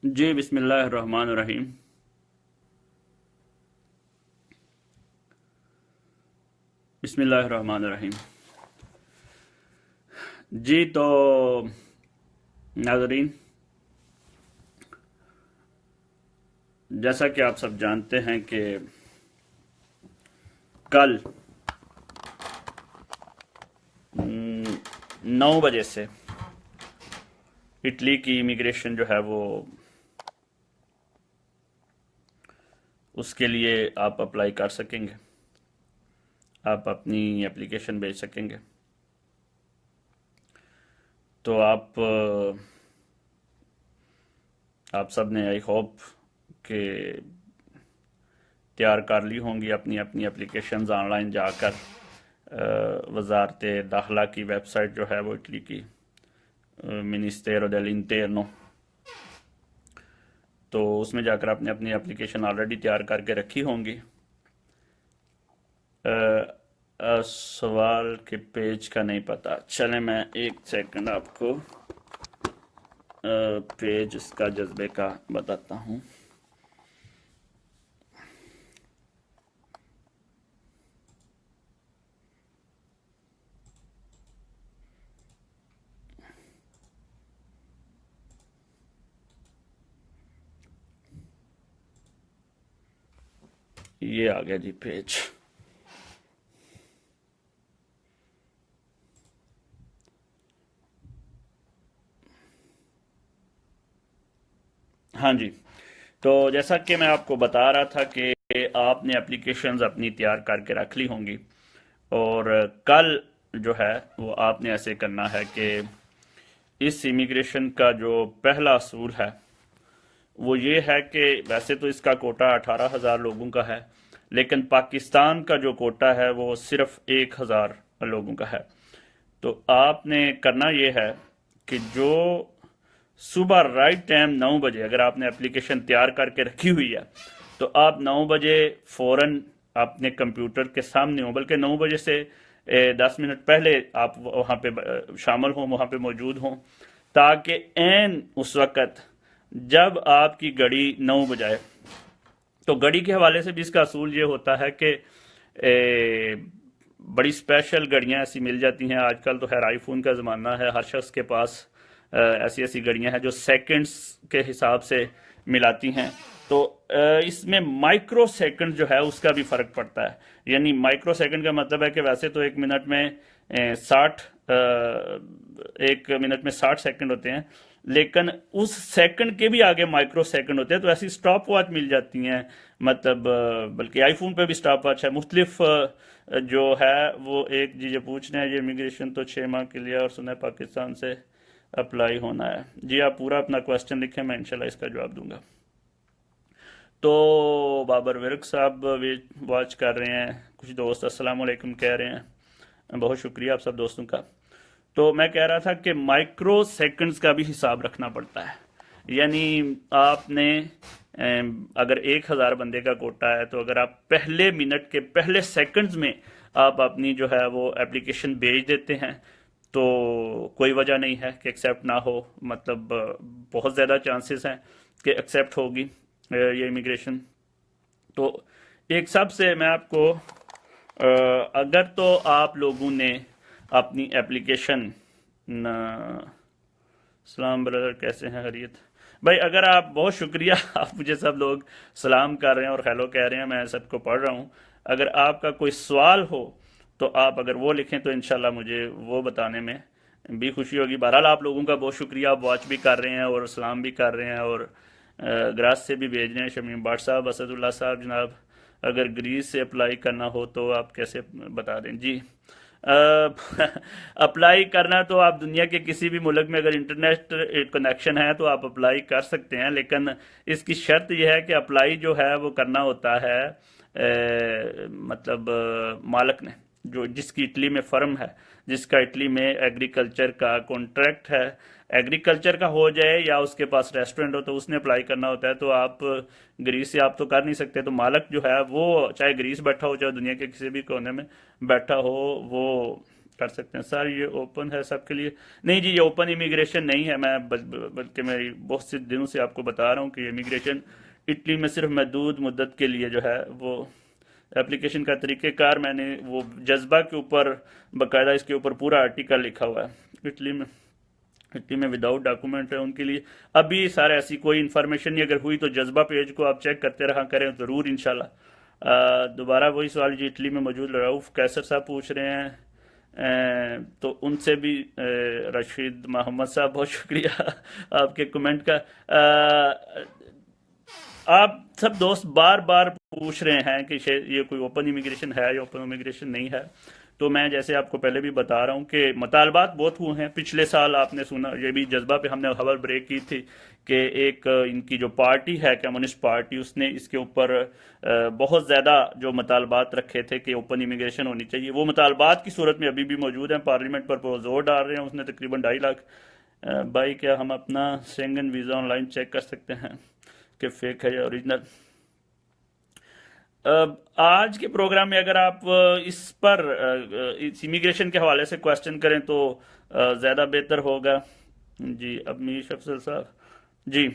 जी बिस्मिल्लाहिर्रहमानिर्रहीम। बिस्मिल्लाहिर्रहमानिर्रहीम। जी तो नाज़रीन, जैसा कि आप सब जानते हैं कि कल 9 बजे से इटली की इमिग्रेशन जो है वो उसके लिए आप अप्लाई कर सकेंगे। आप अपनी एप्लीकेशन भेज सकेंगे। तो आप सब ने आई होप कि तैयार कर ली होंगी अपनी अपनी एप्लीकेशंस ऑनलाइन जाकर वजारत दाखिला की वेबसाइट जो है वो इटली की मिनिस्टेरो dell'Interno, तो उसमें जाकर आपने अपनी एप्लीकेशन ऑलरेडी तैयार करके रखी होंगी। सवाल के पेज का नहीं पता, चले मैं एक सेकंड आपको पेज इसका जज्बे का बताता हूँ। ये आ गया जी पेज। हाँ जी, तो जैसा कि मैं आपको बता रहा था कि आपने एप्लीकेशंस अपनी तैयार करके रख ली होंगी, और कल जो है वो आपने ऐसे करना है कि इस इमिग्रेशन का जो पहला असूल है वो ये है कि वैसे तो इसका कोटा 18,000 लोगों का है, लेकिन पाकिस्तान का जो कोटा है वो सिर्फ 1,000 लोगों का है। तो आपने करना ये है कि जो सुबह राइट टाइम 9 बजे अगर आपने एप्लीकेशन तैयार करके रखी हुई है, तो आप 9 बजे फौरन अपने कंप्यूटर के सामने हो, बल्कि 9 बजे से 10 मिनट पहले आप वहाँ पे शामिल हों, वहाँ पे मौजूद हों, ताकि एन उस वक़्त जब आपकी घड़ी 9 बजाए, तो घड़ी के हवाले से भी इसका असूल ये होता है कि बड़ी स्पेशल घड़ियाँ ऐसी मिल जाती हैं आजकल। तो खैर आईफोन का ज़माना है, हर शख्स के पास ऐसी ऐसी घड़ियाँ हैं जो सेकंड्स के हिसाब से मिलाती हैं। तो इसमें माइक्रो सेकंड जो है उसका भी फ़र्क पड़ता है। यानी माइक्रो सेकंड का मतलब है कि वैसे तो 1 मिनट में 60 होते हैं, लेकिन उस सेकंड के भी आगे माइक्रो सेकंड होते हैं। तो ऐसी स्टॉप वॉच मिल जाती हैं, मतलब बल्कि आईफोन पे भी स्टॉप वॉच है मुख्तलिफ जो है वो। एक जी जो पूछ रहे हैं, ये इमिग्रेशन तो 6 माह के लिए और सुना है पाकिस्तान से अप्लाई होना है। जी आप पूरा अपना क्वेश्चन लिखें, मैं इंशाल्लाह इसका जवाब दूंगा। तो बाबर विर्क साहब वॉच कर रहे हैं, कुछ दोस्त अस्सलाम वालेकुम कह रहे हैं, बहुत शुक्रिया आप सब दोस्तों का। तो मैं कह रहा था कि माइक्रो सेकंड्स का भी हिसाब रखना पड़ता है। यानी आपने अगर 1,000 बंदे का कोटा है, तो अगर आप पहले मिनट के पहले सेकंड्स में आप अपनी जो है वो एप्लीकेशन भेज देते हैं, तो कोई वजह नहीं है कि एक्सेप्ट ना हो। मतलब बहुत ज़्यादा चांसेस हैं कि एक्सेप्ट होगी ये इमिग्रेशन। तो एक सबसे मैं आपको अगर तो आप लोगों ने अपनी एप्लीकेशन सलाम ब्रदर, कैसे हैं, खैरियत भाई? अगर आप, बहुत शुक्रिया आप मुझे सब लोग सलाम कर रहे हैं और हेलो कह रहे हैं, मैं सबको पढ़ रहा हूँ। अगर आपका कोई सवाल हो तो आप अगर वो लिखें तो इंशाल्लाह मुझे वो बताने में भी खुशी होगी। बहरहाल आप लोगों का बहुत शुक्रिया, आप वॉच भी कर रहे हैं और सलाम भी कर रहे हैं और ग्रास से भी भेज रहे हैं। शमीम बाट साहब, असदुल्ला साहब, जनाब अगर ग्रीस से अप्लाई करना हो तो आप कैसे बता दें जी। अप्लाई करना तो आप दुनिया के किसी भी मुल्क में अगर इंटरनेट कनेक्शन है तो आप अप्लाई कर सकते हैं, लेकिन इसकी शर्त यह है कि अप्लाई जो है वो करना होता है मतलब मालिक ने, जो जिसकी इटली में फर्म है, जिसका इटली में एग्रीकल्चर का कॉन्ट्रैक्ट है, एग्रीकल्चर का हो जाए या उसके पास रेस्टोरेंट हो, तो उसने अप्लाई करना होता है। तो आप ग्रीस से आप तो कर नहीं सकते। तो मालिक जो है वो चाहे ग्रीस बैठा हो चाहे दुनिया के किसी भी कोने में बैठा हो, वो कर सकते हैं सर। ये ओपन है सबके लिए? नहीं जी, ये ओपन इमिग्रेशन नहीं है। मैं बल्कि मैं बहुत से दिनों से आपको बता रहा हूँ कि इमिग्रेशन इटली में सिर्फ महदूद मुद्दत के लिए जो है वो एप्लीकेशन का तरीक़ेकार, मैंने वो जज्बा के ऊपर बाकायदा इसके ऊपर पूरा आर्टिकल लिखा हुआ है। इटली में विदाउट डॉक्यूमेंट है उनके लिए अभी सारे ऐसी कोई इन्फॉर्मेशन नहीं। अगर हुई तो जज्बा पेज को आप चेक करते रहा करें ज़रूर इंशाल्लाह। दोबारा वही सवाल जी, इटली में मौजूद रऊफ़ कैसर साहब पूछ रहे हैं। तो उनसे भी रशीद मोहम्मद साहब बहुत शुक्रिया आपके कमेंट का। आप सब दोस्त बार बार पूछ रहे हैं कि ये कोई ओपन इमिग्रेशन है या ओपन इमिग्रेशन नहीं है। तो मैं जैसे आपको पहले भी बता रहा हूँ कि मुतालबात बहुत हुए हैं। पिछले साल आपने सुना, ये भी जज्बा पे हमने खबर ब्रेक की थी कि एक इनकी जो पार्टी है कम्युनिस्ट पार्टी, उसने इसके ऊपर बहुत ज़्यादा जो मुतालबात रखे थे कि ओपन इमिग्रेशन होनी चाहिए। वो मुतालबात की सूरत में अभी भी मौजूद हैं, पार्लियामेंट पर जोर डाल रहे हैं। उसने तकरीबन 2.5 लाख। भाई क्या हम अपना शेंगन वीज़ा ऑनलाइन चेक कर सकते हैं कि फेक है या ओरिजिनल? आज के प्रोग्राम में अगर आप इस पर इस इमिग्रेशन के हवाले से क्वेश्चन करें तो ज़्यादा बेहतर होगा। जी अमीश अफजल साहब जी।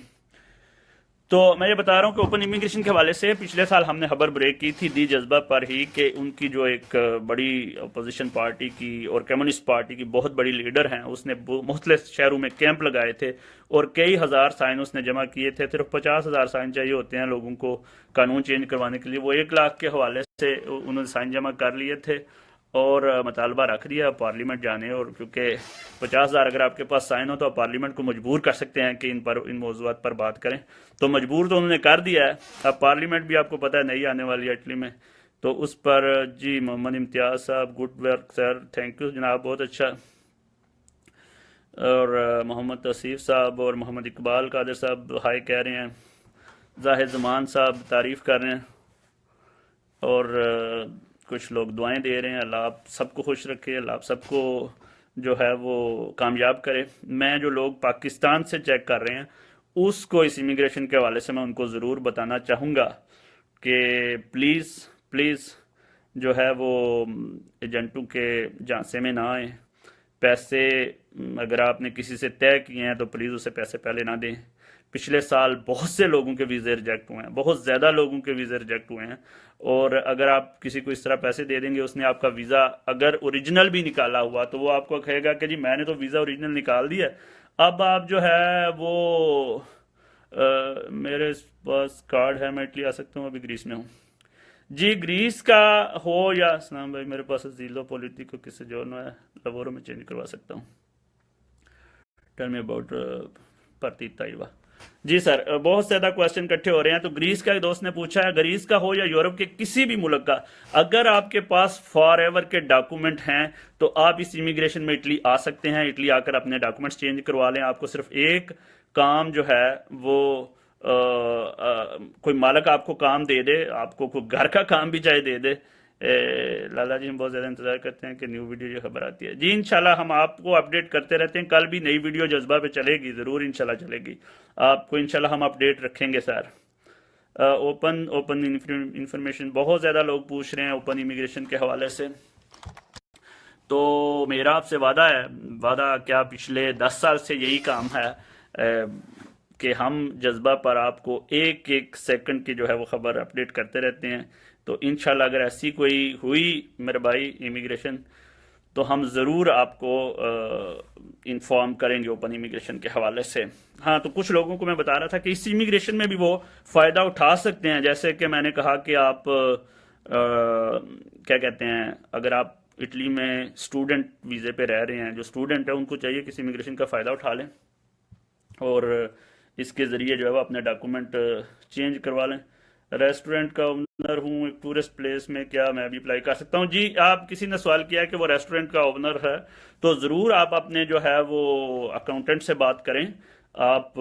तो मैं ये बता रहा हूँ कि ओपन इमिग्रेशन के हवाले से पिछले साल हमने खबर ब्रेक की थी दी जज्बा पर ही कि उनकी जो एक बड़ी अपोजिशन पार्टी की और कम्युनिस्ट पार्टी की बहुत बड़ी लीडर हैं, उसने मुख्तलिफ शहरों में कैंप लगाए थे और कई हज़ार साइन उसने जमा किए थे। सिर्फ 50,000 साइन चाहिए होते हैं लोगों को कानून चेंज करवाने के लिए। वो 1 लाख के हवाले से उन्होंने साइन जमा कर लिए थे और मुतालबा रख दिया पार्लियामेंट जाने। और क्योंकि 50,000 अगर आपके पास साइन हो तो आप पार्लियामेंट को मजबूर कर सकते हैं कि इन मौजूद पर बात करें। तो मजबूर तो उन्होंने कर दिया है। अब पार्लियामेंट भी आपको पता है नई आने वाली है इटली में, तो उस पर जी मोहम्मद इम्तियाज़ साहब good work sir, thank you जनाब, बहुत अच्छा। और मोहम्मद तसीफ साहब और मोहम्मद इकबाल कादिर साहब हाय कह रहे हैं। जाहिद ज़मान साहब तारीफ़ कर रहे हैं और कुछ लोग दुआएं दे रहे हैं। अल्लाह आप सबको खुश रखे, अल्लाह आप सबको जो है वो कामयाब करे। मैं जो लोग पाकिस्तान से चेक कर रहे हैं उसको इस इमिग्रेशन के हवाले से मैं उनको ज़रूर बताना चाहूँगा कि प्लीज़ प्लीज़ जो है वो एजेंटों के झांसे में ना आए। पैसे अगर आपने किसी से तय किए हैं तो प्लीज़ उसे पैसे पहले ना दें। पिछले साल बहुत से लोगों के वीज़े रिजेक्ट हुए हैं, बहुत ज़्यादा लोगों के वीज़े रिजेक्ट हुए हैं। और अगर आप किसी को इस तरह पैसे दे देंगे, उसने आपका वीज़ा अगर ओरिजिनल भी निकाला हुआ तो वो आपको कहेगा कि जी मैंने तो वीज़ा ओरिजिनल निकाल दिया, अब आप जो है वो मेरे पास कार्ड है, मैं इटली आ सकता हूँ, अभी ग्रीस में हूँ। जी ग्रीस का हो या सलाम भाई, मेरे पास जीलो पॉलिटिको किससे जोड़ना है, लवोरो में चेंज करवा सकता हूँ। टेल मी अबाउट प्रतीत ताइवा। जी सर, बहुत ज़्यादा क्वेश्चन इकट्ठे हो रहे हैं। तो ग्रीस का एक दोस्त ने पूछा है, ग्रीस का हो या यूरोप के किसी भी मुल्क का, अगर आपके पास फॉर एवर के डॉक्यूमेंट हैं तो आप इस इमिग्रेशन में इटली आ सकते हैं। इटली आकर अपने डॉक्यूमेंट्स चेंज करवा लें। आपको सिर्फ एक काम जो है वो कोई मालिक आपको काम दे दे, आपको कोई घर का काम भी चाहे दे दे। लाला जी हम बहुत ज़्यादा इंतज़ार करते हैं कि न्यू वीडियो जो खबर आती है। जी इंशाल्लाह हम आपको अपडेट करते रहते हैं। कल भी नई वीडियो जज्बा पे चलेगी, ज़रूर इंशाल्लाह चलेगी। आपको इंशाल्लाह हम अपडेट रखेंगे सर। ओपन इंफॉर्मेशन बहुत ज़्यादा लोग पूछ रहे हैं ओपन इमिग्रेशन के हवाले से। तो मेरा आपसे वादा है, वादा क्या पिछले 10 साल से यही काम है कि हम जज्बा पर आपको एक एक सेकंड की जो है वो ख़बर अपडेट करते रहते हैं। तो इंशाल्लाह अगर ऐसी कोई हुई मेरे भाई इमिग्रेशन तो हम ज़रूर आपको इन्फॉर्म करेंगे ओपन इमिग्रेशन के हवाले से। हाँ, तो कुछ लोगों को मैं बता रहा था कि इस इमिग्रेशन में भी वो फ़ायदा उठा सकते हैं। जैसे कि मैंने कहा कि आप क्या कहते हैं, अगर आप इटली में स्टूडेंट वीज़े पे रह रहे हैं, जो स्टूडेंट है उनको चाहिए कि इस इमिग्रेशन का फ़ायदा उठा लें और इसके ज़रिए जो है वो अपने डॉक्यूमेंट चेंज करवा लें। रेस्टोरेंट का ओनर हूँ एक टूरिस्ट प्लेस में, क्या मैं भी अप्लाई कर सकता हूँ? जी, आप किसी ने सवाल किया है कि वो रेस्टोरेंट का ओनर है, तो ज़रूर आप अपने जो है वो अकाउंटेंट से बात करें। आप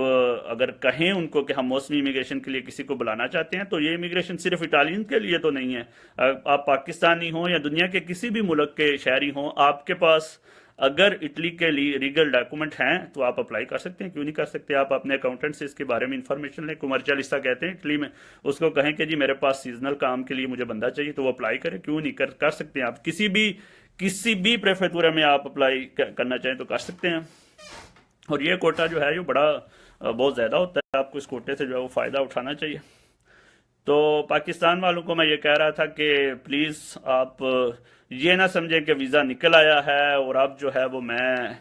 अगर कहें उनको कि हम मौसमी इमिग्रेशन के लिए किसी को बुलाना चाहते हैं, तो ये इमिग्रेशन सिर्फ इटालियन के लिए तो नहीं है। आप पाकिस्तानी हों या दुनिया के किसी भी मुल्क के शहरी हों, आपके पास अगर इटली के लिए लीगल डॉक्यूमेंट हैं तो आप अप्लाई कर सकते हैं। क्यों नहीं कर सकते? आप अपने अकाउंटेंट से इसके बारे में इंफॉर्मेशन लें। कमर्शियलिस्टा कहते हैं इटली में, उसको कहें कि जी मेरे पास सीजनल काम के लिए मुझे बंदा चाहिए, तो वो अप्लाई करें। क्यों नहीं कर सकते हैं आप? किसी भी प्रेफेक्चुरा में आप अप्लाई करना चाहें तो कर सकते हैं। और ये कोटा जो है ये बड़ा बहुत ज़्यादा होता है, आपको इस कोटे से जो है वो फ़ायदा उठाना चाहिए। तो पाकिस्तान वालों को मैं ये कह रहा था कि प्लीज़ आप ये ना समझें कि वीज़ा निकल आया है और अब जो है वो मैं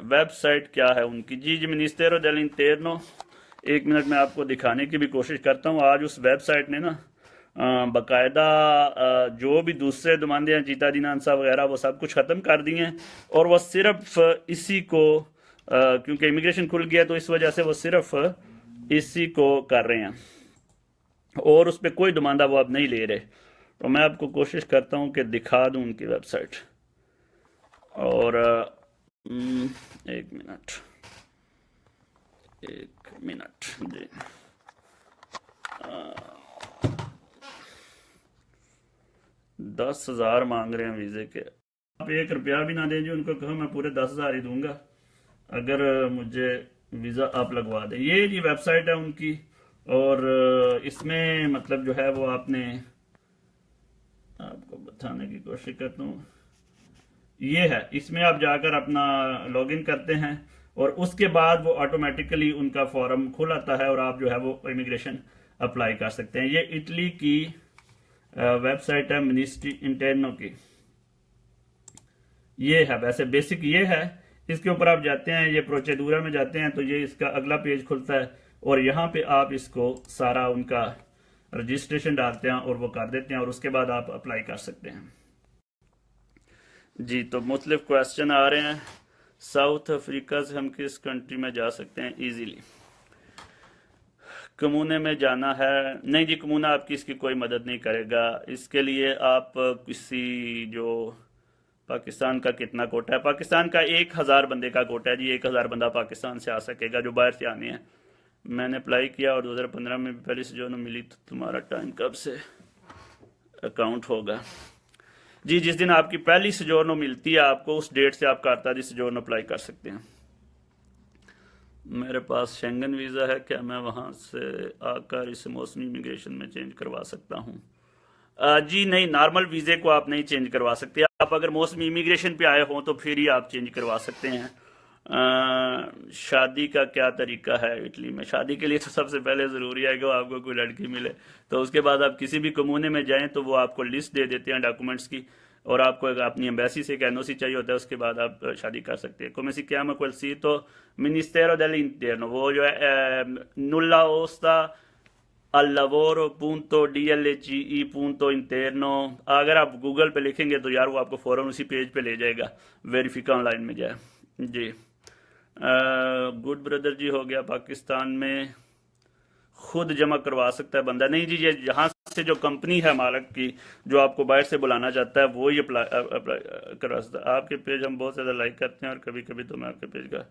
वेबसाइट क्या है उनकी, जी मिनिस्टेरो del Interno, एक मिनट में आपको दिखाने की भी कोशिश करता हूँ। आज उस वेबसाइट ने ना बाकायदा जो भी दूसरे नुमाइंदे हैं, जीता दीनांसा वगैरह, वो सब कुछ ख़त्म कर दिए हैं और वह सिर्फ इसी को क्योंकि इमिग्रेशन खुल गया तो इस वजह से वो सिर्फ इसी को कर रहे हैं और उस पर कोई नुमाइंदा वो अब नहीं ले रहे। तो मैं आपको कोशिश करता हूँ कि दिखा दूँ उनकी वेबसाइट। और एक मिनट जी, 10,000 मांग रहे हैं वीज़े के। आप 1 रुपया भी ना दें जी, उनको कहो मैं पूरे 10,000 ही दूंगा अगर मुझे वीज़ा आप लगवा दें। ये जी वेबसाइट है उनकी और इसमें मतलब जो है वो आपने, आपको बताने की कोशिश करता हूँ, ये है, इसमें आप जाकर अपना लॉगिन करते हैं और उसके बाद वो ऑटोमेटिकली उनका फॉर्म खुल आता है और आप जो है वो इमिग्रेशन अप्लाई कर सकते हैं। ये इटली की वेबसाइट है मिनिस्ट्री इंटरनो की, ये है वैसे बेसिक ये है। इसके ऊपर आप जाते हैं, ये प्रोसीड्यूरा में जाते हैं तो ये इसका अगला पेज खुलता है और यहाँ पे आप इसको सारा उनका रजिस्ट्रेशन डालते हैं और वो कर देते हैं और उसके बाद आप अप्लाई कर सकते हैं जी। तो मुख्तलिफ क्वेश्चन आ रहे हैं। साउथ अफ्रीका से हम किस कंट्री में जा सकते हैं इजीली? कमूने में जाना है? नहीं जी, कमूना आपकी इसकी कोई मदद नहीं करेगा। इसके लिए आप किसी जो पाकिस्तान का कितना कोटा है, पाकिस्तान का 1,000 बंदे का कोटा है जी, 1,000 बंदा पाकिस्तान से आ सकेगा जो बाहर से आने हैं। मैंने अप्लाई किया और 2015 में भी पहले से जो मिली, तो तुम्हारा टाइम कब से अकाउंट होगा जी? जिस दिन आपकी पहली सजोर्नो मिलती है आपको, उस डेट से आप करतारी सजोर्नो अप्लाई कर सकते हैं। मेरे पास शेंगन वीज़ा है, क्या मैं वहाँ से आकर इसे मौसमी इमिग्रेशन में चेंज करवा सकता हूँ? जी नहीं, नॉर्मल वीज़े को आप नहीं चेंज करवा सकते। आप अगर मौसमी इमिग्रेशन पे आए हों तो फिर ही आप चेंज करवा सकते हैं। शादी का क्या तरीका है इटली में? शादी के लिए तो सबसे पहले ज़रूरी है कि आपको कोई लड़की मिले, तो उसके बाद आप किसी भी कम्यूने में जाएं तो वो आपको लिस्ट दे देते हैं डॉक्यूमेंट्स की और आपको अपनी एम्बेसी से एक एनओसी चाहिए होता है, उसके बाद आप शादी कर सकते हैं। come si chiama quel sito? Ministero dell'Interno, वो जो है nulla osta al lavoro.dlge.interno, अगर आप गूगल पे लिखेंगे तो यार वो आपको फ़ौरन उसी पेज पे ले जाएगा, वेरिफिका ऑनलाइन में जाए जी। गुड ब्रदर जी, हो गया पाकिस्तान में खुद जमा करवा सकता है बंदा? नहीं जी, ये यहाँ से जो कंपनी है मालिक की जो आपको बाहर से बुलाना चाहता है वो ही अप्लाई करवा सकता है। आपके पेज हम बहुत ज़्यादा लाइक करते हैं और कभी कभी तो मैं आपके पेज का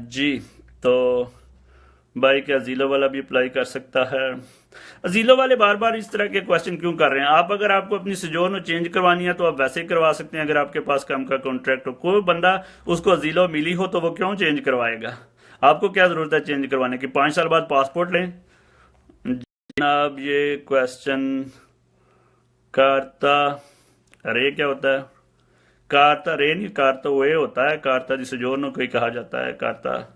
जी। तो भाई क्या अजीलो वाला भी अप्लाई कर सकता है? अजीलो वाले बार बार इस तरह के क्वेश्चन क्यों कर रहे हैं? आप अगर आपको अपनी सजोर्नो चेंज करवानी है तो आप वैसे ही करवा सकते हैं। अगर आपके पास काम का कॉन्ट्रैक्ट हो, कोई बंदा उसको अजीलो मिली हो तो वो क्यों चेंज करवाएगा? आपको क्या जरूरत है चेंज करवाने की? 5 साल बाद पासपोर्ट लें जनाब। ये क्वेश्चन कार्ता रे क्या होता है? कार्ता रे नहीं, कार्ता वे होता है। कार्ता जिसे जोरनो को ही कहा जाता है। कार्ता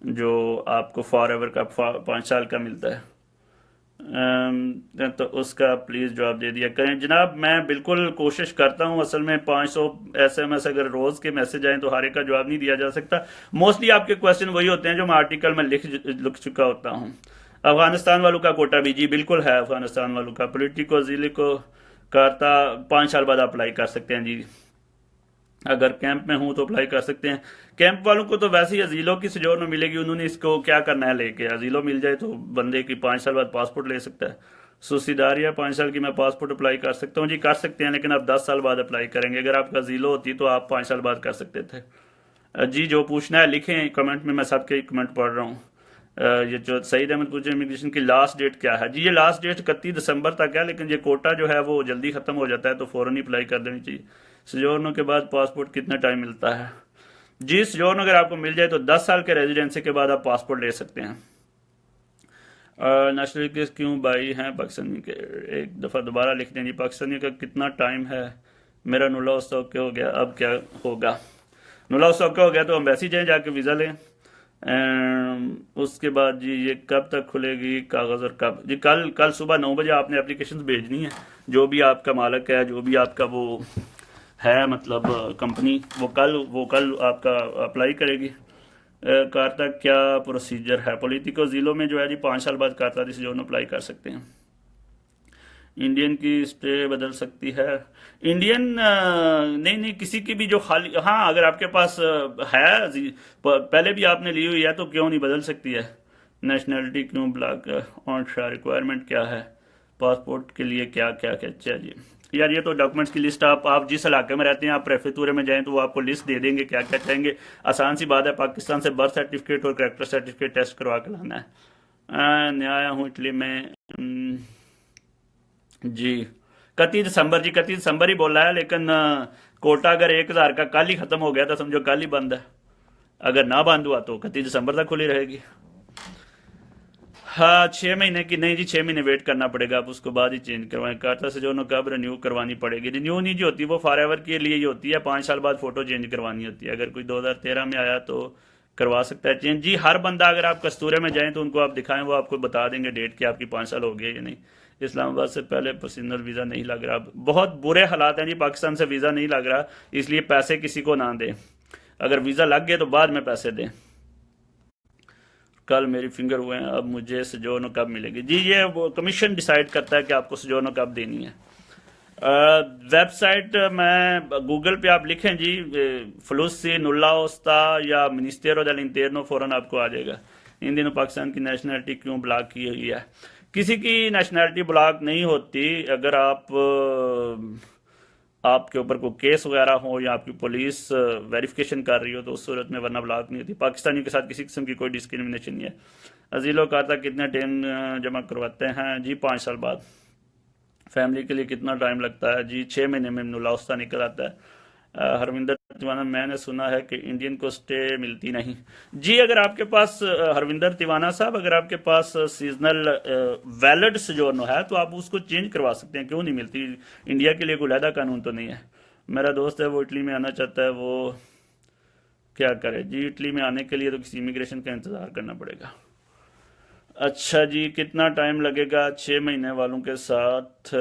जो आपको फॉर एवर का 5 साल का मिलता है, तो उसका प्लीज़ जवाब दे दिया करें जनाब। मैं बिल्कुल कोशिश करता हूं, असल में 500 SMS अगर रोज़ के मैसेज आए तो हर एक का जवाब नहीं दिया जा सकता। मोस्टली आपके क्वेश्चन वही होते हैं जो मैं आर्टिकल में लिख चुका होता हूं। अफगानिस्तान वालों का कोटा भी जी बिल्कुल है, अफगानिस्तान वालों का पोलिटिको जिले को करता 5 साल बाद अप्लाई कर सकते हैं जी। अगर कैंप में हूं तो अप्लाई कर सकते हैं। कैंप वालों को तो वैसे ही अजीलो की सजोर्नो मिलेगी, उन्होंने इसको क्या करना है लेके। अजीलो मिल जाए तो बंदे की 5 साल बाद पासपोर्ट ले सकता है। सुसीदारिया 5 साल की मैं पासपोर्ट अप्लाई कर सकता हूँ जी? कर सकते हैं, लेकिन आप 10 साल बाद अप्लाई करेंगे। अगर आपका अजीलो होती तो आप 5 साल बाद कर सकते थे जी। जो पूछना है लिखें कमेंट में, मैं सबके कमेंट पढ़ रहा हूँ। ये जो सईद अहमद पूछे इमिग्रेशन की लास्ट डेट क्या है जी? ये लास्ट डेट 31 दिसंबर तक है, लेकिन ये कोटा जो है वो जल्दी ख़त्म हो जाता है तो फ़ौरन ही अप्लाई कर देनी चाहिए। सजोर्नो के बाद पासपोर्ट कितना टाइम मिलता है जी? सजोर्नो अगर आपको मिल जाए तो 10 साल के रेजिडेंसी के बाद आप पासपोर्ट ले सकते हैं। नेशनल क्यों भाई हैं पाकिस्तानी के? एक दफ़ा दोबारा लिख दें जी। पाकिस्तानी का कितना टाइम है मेरा नुलाउ ओके हो गया, अब क्या होगा? नुलाउ ओके हो गया तो एम्बेसी जाएं, जाके वीज़ा लें। उसके बाद जी ये कब तक खुलेगी कागज़, और कब? जी कल कल सुबह 9 बजे आपने एप्लीकेशन भेजनी है। जो भी आपका मालिक है, जो भी आपका वो है, मतलब कंपनी, वो कल आपका अप्लाई करेगी। कारता क्या प्रोसीजर है? पॉलिटिको जिलों में जो है जी 5 साल बाद कारता जो अप्लाई कर सकते हैं। इंडियन की स्टे बदल सकती है? इंडियन नहीं नहीं, किसी की भी जो खाली, हाँ अगर आपके पास है पहले भी आपने ली हुई है तो क्यों नहीं बदल सकती है? नेशनैलिटी क्यों ब्लॉक? ऑन रिक्वायरमेंट क्या है पासपोर्ट के लिए? क्या क्या क्या चाहिए यार? ये तो डॉक्यूमेंट्स की लिस्ट, आप जिस इलाके में रहते हैं, आप प्रेफेक्चर में जाएं तो वो आपको लिस्ट दे देंगे क्या क्या चाहेंगे। आसान सी बात है, पाकिस्तान से बर्थ सर्टिफिकेट और करेक्टर सर्टिफिकेट टेस्ट करवा के लाना है। मैं आया हूँ इटली में। जी 31 दिसंबर, जी 31 दिसंबर ही बोला है, लेकिन कोटा अगर 1,000 का कल ही खत्म हो गया तो समझो कल ही बंद है। अगर ना बंद हुआ तो 31 दिसंबर तक खुली रहेगी। हाँ 6 महीने की नहीं जी, 6 महीने वेट करना पड़ेगा, आप उसको बाद ही चेंज करवाएं। कार्ता से जो नो कब रिन्यू करवानी पड़ेगी? रिन्यू नहीं जो होती वो फॉर एवर के लिए ही होती है, 5 साल बाद फोटो चेंज करवानी होती है। अगर कोई 2013 में आया तो करवा सकता है चेंज। जी हर बंदा, अगर आप कस्तूरे में जाएं तो उनको आप दिखाएं, वो आपको बता देंगे डेट कि आपकी 5 साल हो गई या नहीं। इस्लामाबाद से पहले पर्सनल वीज़ा नहीं लग रहा? बहुत बुरे हालात हैं जी, पाकिस्तान से वीज़ा नहीं लग रहा, इसलिए पैसे किसी को ना दें। अगर वीज़ा लग गए तो बाद में पैसे दें। कल मेरी फिंगर हुए हैं, अब मुझे सजोनो कब मिलेगी? जी ये वो कमीशन डिसाइड करता है कि आपको सजोनो कब देनी है। वेबसाइट में गूगल पे आप लिखें जी फलूसी नुल्ला ओस्ता या मिनिस्टेरो del इंटरनो, फौरन आपको आ जाएगा। इन दिनों पाकिस्तान की नेशनैलिटी क्यों ब्लॉक की हुई है? किसी की नेशनैलिटी ब्लॉक नहीं होती। अगर आपके ऊपर कोई केस वगैरह हो या आपकी पुलिस वेरिफिकेशन कर रही हो तो उस सूरत में, वरना ब्लॉक नहीं होती। पाकिस्तानियों के साथ किसी किस्म की कोई डिस्क्रिमिनेशन नहीं है। अजीलो का था कितना टाइम जमा करवाते हैं? जी 5 साल बाद। फैमिली के लिए कितना टाइम लगता है? जी 6 महीने में नुलाउस्ता निकल आता है। हरविंदर तिवाना, मैंने सुना है कि इंडियन को स्टे मिलती नहीं। जी अगर आपके पास हरविंदर तिवाना साहब, अगर आपके पास सीजनल वैलिड सोजोर्नो है तो आप उसको चेंज करवा सकते हैं, क्यों नहीं मिलती? इंडिया के लिए कोई लहदा कानून तो नहीं है। मेरा दोस्त है वो इटली में आना चाहता है, वो क्या करे? जी इटली में आने के लिए तो किसी इमिग्रेशन का इंतज़ार करना पड़ेगा। अच्छा जी कितना टाइम लगेगा 6 महीने वालों के साथ?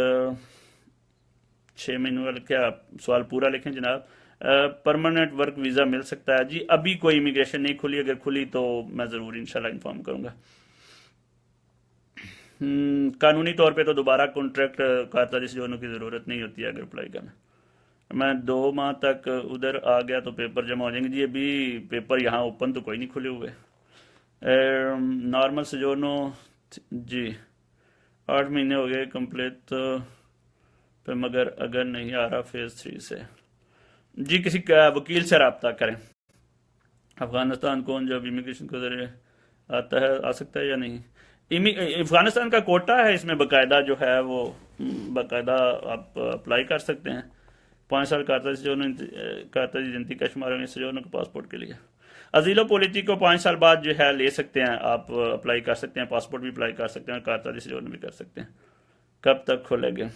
6 महीने वाले क्या? सवाल पूरा लिखें जनाब। परमानेंट वर्क वीज़ा मिल सकता है? जी अभी कोई इमिग्रेशन नहीं खुली, अगर खुली तो मैं ज़रूर इंशाल्लाह इन्फॉर्म करूंगा। कानूनी तौर पे तो दोबारा कॉन्ट्रैक्ट खाता जिस जोनों की ज़रूरत नहीं होती है अगर अप्लाई करना। मैं 2 माह तक उधर आ गया तो पेपर जमा हो जाएंगे? जी अभी पेपर यहाँ ओपन तो कोई नहीं खुले हुए। नॉर्मल सजोनो जी 8 महीने हो गए कंप्लीट तो पे, मगर अगर नहीं आ रहा फेज़ 3 से? जी किसी वकील से रब्ता करें। अफगानिस्तान कौन जब इमिग्रेशन के जरिए आता है, आ सकता है या नहीं? अफगानिस्तान का कोटा है इसमें बाकायदा, जो है वो बाकायदा आप अप्लाई कर सकते हैं। 5 साल कारता जिंदगी का शुमार होने से जो उनके पासपोर्ट के लिए। अजीलो पोलिटी को 5 साल बाद जो है ले सकते हैं, आप अप्लाई कर सकते हैं, पासपोर्ट भी अप्लाई कर सकते हैं, कारता जो भी कर सकते हैं। कब तक खुलेंगे?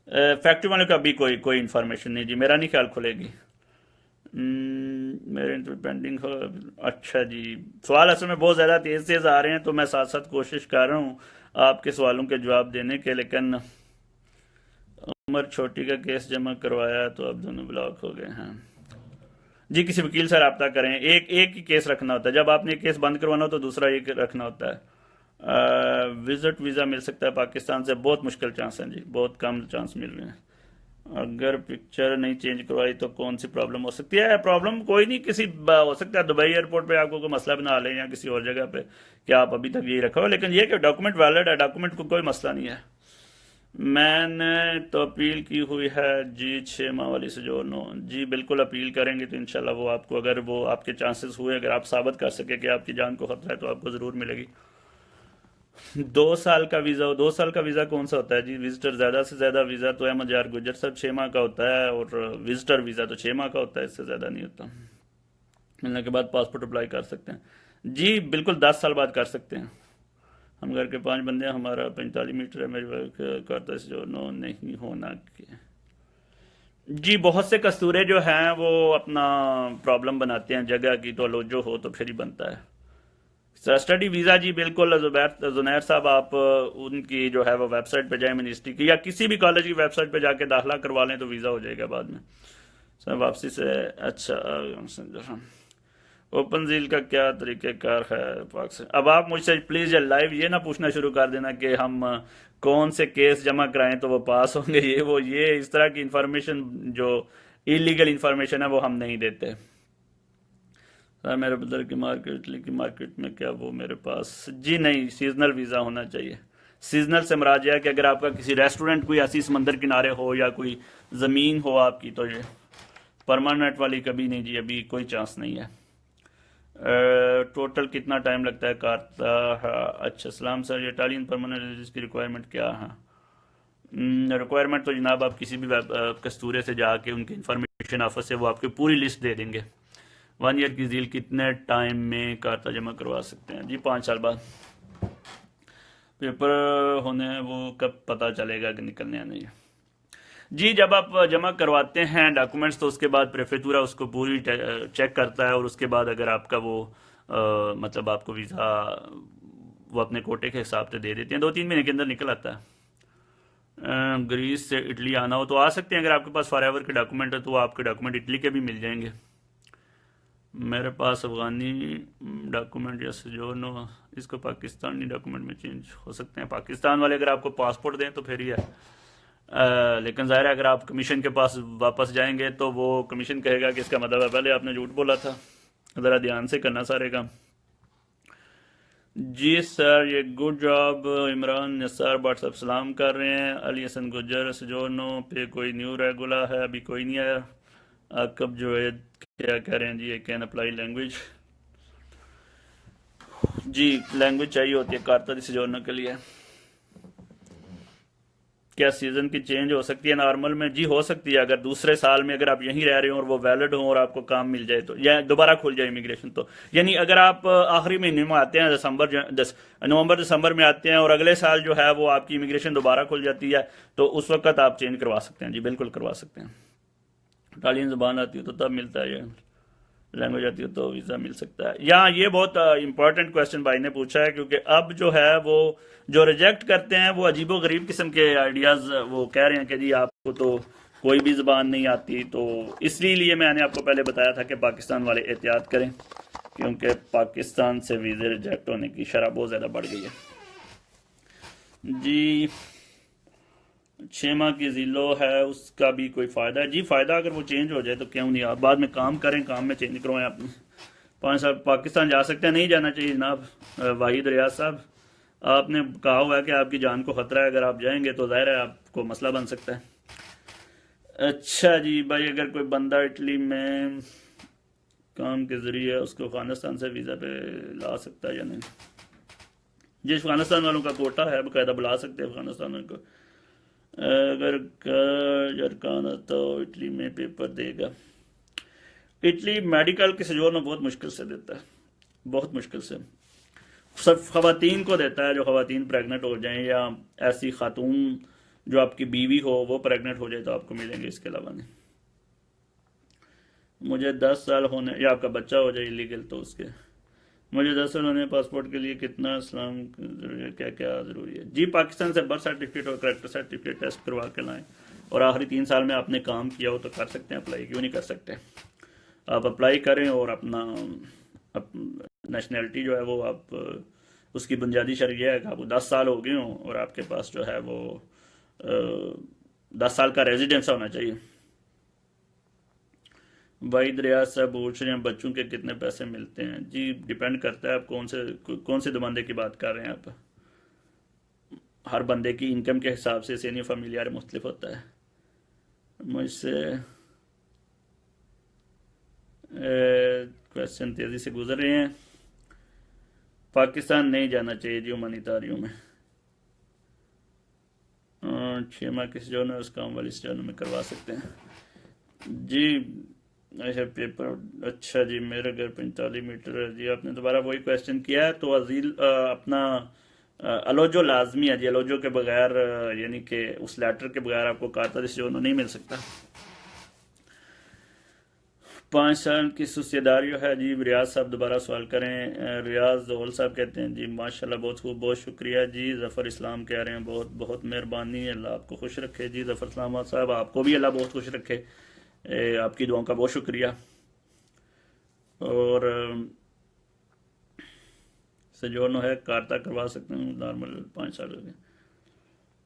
फैक्ट्री वाले का अभी कोई कोई इन्फॉर्मेशन नहीं जी, मेरा नहीं ख्याल खुलेगी। मेरे इंटरव्यू पेंडिंग हो। अच्छा जी सवाल असल में बहुत ज़्यादा तेज़ तेज़ आ रहे हैं तो मैं साथ साथ कोशिश कर रहा हूँ आपके सवालों के जवाब देने के, लेकिन उमर छोटी का केस जमा करवाया तो अब दोनों ब्लॉक हो गए हैं। जी किसी वकील से रब्ता करें, एक एक ही केस रखना होता है, जब आपने एक केस बंद करवाना हो तो दूसरा एक रखना होता है। विजिट वीज़ा मिल सकता है पाकिस्तान से? बहुत मुश्किल चांस हैं जी, बहुत कम चांस मिल रहे हैं। अगर पिक्चर नहीं चेंज करवाई तो कौन सी प्रॉब्लम हो सकती है? प्रॉब्लम कोई नहीं, किसी हो सकता है दुबई एयरपोर्ट पे आपको कोई मसला बना लें या किसी और जगह पे कि आप अभी तक यही रखा हो, लेकिन ये कि डॉक्यूमेंट वैलिड है, डॉक्यूमेंट को कोई मसला नहीं है। मैंने तो अपील की हुई है जी 6 माह वाली से जो नो। जी बिल्कुल अपील करेंगे तो इंशाल्लाह वो आपको, अगर वो आपके चांसेस हुए, अगर आप साबित कर सके कि आपकी जान को खतरा है तो आपको ज़रूर मिलेगी। 2 साल का वीज़ा? 2 साल का वीज़ा कौन सा होता है जी? विजिटर ज़्यादा से ज़्यादा वीज़ा तो अहमद यार गुजर साहब 6 माह का होता है, और विजिटर वीज़ा तो 6 माह का होता है, इससे ज़्यादा नहीं होता। मिलने के बाद पासपोर्ट अप्लाई कर सकते हैं? जी बिल्कुल 10 साल बाद कर सकते हैं। हम घर के 5 बंदे हैं, हमारा 45 मीटर है, मेरी वाइफ करता है जो नो नहीं होना के। जी बहुत से कस्तूरे जो हैं वो अपना प्रॉब्लम बनाते हैं जगह की, तो लोजो हो तो फिर ही बनता है। स्टडी वीज़ा जी बिल्कुल, जुबैर जुनैर साहब आप उनकी जो है वो वेबसाइट पे जाए मिनिस्ट्री की, या किसी भी कॉलेज की वेबसाइट पे जाके दाखिला करवा लें तो वीज़ा हो जाएगा बाद में। सर वापसी से अच्छा, ओपन झील का क्या तरीक़ेकार है पाक से? अब आप मुझसे प्लीज़ लाइव ये ना पूछना शुरू कर देना कि हम कौन से केस जमा कराएं तो वो पास होंगे, ये इस तरह की इंफॉर्मेशन जो इलीगल इंफॉर्मेशन है वो हम नहीं देते। सर मेरे ब्रदर की मार्केट, इटली की मार्केट में क्या वो मेरे पास? जी नहीं, सीजनल वीज़ा होना चाहिए। सीजनल से मुराद यह है कि अगर आपका किसी रेस्टोरेंट कोई ऐसी समंदर किनारे हो या कोई ज़मीन हो आपकी, तो ये परमानेंट वाली कभी नहीं जी, अभी कोई चांस नहीं है। टोटल कितना टाइम लगता है कारता? हाँ, अच्छा सलाम सर, ये इटालियन परमानेंट रेजिडेंस की रिक्वायरमेंट क्या है? रिक्वायरमेंट तो जनाब आप किसी भी कस्तूरे से जाके उनके इंफॉर्मेशन ऑफिस से वो आपकी पूरी लिस्ट दे देंगे। 1 ईयर की डील कितने टाइम में खाता जमा करवा सकते हैं? जी 5 साल बाद। पेपर होने हैं वो कब पता चलेगा कि निकलने या नहीं? जी जब आप जमा करवाते हैं डॉक्यूमेंट्स तो उसके बाद प्रेफेक्चुरा उसको पूरी चेक करता है, और उसके बाद अगर आपका वो मतलब आपको वीज़ा वो अपने कोटे के हिसाब से दे देते हैं, 2-3 महीने के अंदर निकल आता है। ग्रीस से इटली आना हो तो आ सकते हैं, अगर आपके पास फॉरएवर के डॉक्यूमेंट है तो आपके डॉक्यूमेंट इटली के भी मिल जाएंगे। मेरे पास अफगानी डॉक्यूमेंट या सजोनो, इसको पाकिस्तानी डॉक्यूमेंट में चेंज हो सकते हैं। पाकिस्तान वाले अगर आपको पासपोर्ट दें तो फिर ही है। लेकिन ज़ाहिर है अगर आप कमीशन के पास वापस जाएंगे तो वो कमीशन कहेगा कि इसका मतलब है पहले आपने झूठ बोला था। ज़रा ध्यान से करना सारे काम। जी सर, ये good job. Imran Nisar WhatsApp सलाम कर रहे हैं। अली हसन गुजर सजोनो पे कोई न्यू रेगुला है? अभी कोई नहीं आया। कब जो है क्या कह रहे हैं जी? ये कैन अप्लाई लैंग्वेज? जी लैंग्वेज चाहिए होती है कारतरी से जोड़ने के लिए। क्या सीजन की चेंज हो सकती है नॉर्मल में? जी हो सकती है, अगर दूसरे साल में अगर आप यहीं रह रहे हो और वो वैलिड हो और आपको काम मिल जाए तो, या दोबारा खुल जाए इमिग्रेशन तो। यानी अगर आप आखिरी महीने में आते हैं, नवंबर दिसंबर में आते हैं और अगले साल जो है वो आपकी इमिग्रेशन दोबारा खुल जाती है, तो उस वक्त आप चेंज करवा सकते हैं। जी बिल्कुल करवा सकते हैं। इटालियन ज़बान आती है तो तब मिलता है, ये लैंग्वेज आती है तो वीज़ा मिल सकता है। यहाँ ये बहुत इंपॉर्टेंट क्वेश्चन भाई ने पूछा है, क्योंकि अब जो है वो जो रिजेक्ट करते हैं वो अजीबो गरीब किस्म के आइडियाज़ वो कह रहे हैं कि जी आपको तो कोई भी ज़बान नहीं आती। तो इसलिए मैंने आपको पहले बताया था कि पाकिस्तान वाले एहतियात करें, क्योंकि पाकिस्तान से वीज़े रिजेक्ट होने की शरह बहुत ज़्यादा बढ़ गई है। जी 6 माह की जिलो है, उसका भी कोई फ़ायदा है? जी फ़ायदा अगर वो चेंज हो जाए तो क्यों नहीं, आप बाद में काम करें, काम में चेंज करवाएं। आप 5 साल पाकिस्तान जा सकते हैं? नहीं जाना चाहिए जनाब। वाहिद रियाज साहब, आपने कहा हुआ है कि आपकी जान को ख़तरा है, अगर आप जाएंगे तो ज़ाहिर है आपको मसला बन सकता है। अच्छा जी भाई, अगर कोई बंदा इटली में काम के ज़रिए उसको अफगानिस्तान से वीज़ा पे ला सकता है या नहीं? जी अफगानिस्तान वालों का कोटा है, बाकायदा बुला सकते हैं अफगानिस्तान वालों को। अगर जरकाना तो इटली में पेपर देगा? इटली मेडिकल के सजोर बहुत मुश्किल से देता है, बहुत मुश्किल से। सब खवातीन को देता है, जो खवातीन प्रेग्नेंट हो जाएं या ऐसी खातून जो आपकी बीवी हो वो प्रेग्नेंट हो जाए तो आपको मिलेंगे, इसके अलावा नहीं। मुझे 10 साल होने, या आपका बच्चा हो जाए इलीगल तो उसके, मुझे 10 साल होने पासपोर्ट के लिए कितना इस्लाम जरूरी है, क्या क्या ज़रूरी है? जी पाकिस्तान से बर्थ सर्टिफिकेट और करेक्टर सर्टिफिकेट टेस्ट करवा के लाएं, और आखिरी 3 साल में आपने काम किया हो तो कर सकते हैं अप्लाई, क्यों नहीं कर सकते? आप अप्लाई करें और अपना नेशनैलिटी जो है वो आप उसकी बुनियादी शर्त यह है कि आपको 10 साल हो गए हों और आपके पास जो है वो 10 साल का रेजिडेंस होना चाहिए। वाहिद रियाज साहब पूछ रहे हैं बच्चों के कितने पैसे मिलते हैं? जी डिपेंड करता है आप कौन से बंदे की बात कर रहे हैं। आप हर बंदे की इनकम के हिसाब से सीनियर फैमिलियार मुख्तलिफ होता है। मुझसे क्वेश्चन तेज़ी से गुजर रहे हैं। पाकिस्तान नहीं जाना चाहिए जी हुमानितारियों में। 6 माह किसी जो उस काम वाली स्टोन में करवा सकते हैं जी। अच्छा पेपर, अच्छा जी मेरा घर 45 मीटर है। जी आपने दोबारा वही क्वेश्चन किया है, तो अजील अपना अलोजो लाजमी है जी। अलोजो के बगैर यानी कि उस लेटर के बगैर आपको कारता जो नहीं मिल सकता। 5 साल की सुस्सेदारी है जी। रियाज साहब दोबारा सवाल करें। रियाज जोहल साहब कहते हैं जी माशाल्लाह बहुत खूब, बहुत शुक्रिया जी। जफ़र इस्लाम कह रहे हैं बहुत बहुत मेहरबानी, अल्लाह आपको खुश रखे जी। जफ़र इस्लाम साहब आपको भी अल्लाह बहुत खुश रखे, आपकी दुआओं का बहुत शुक्रिया। और सजोनो है कारता करवा सकते हैं नॉर्मल 5 साल हो गए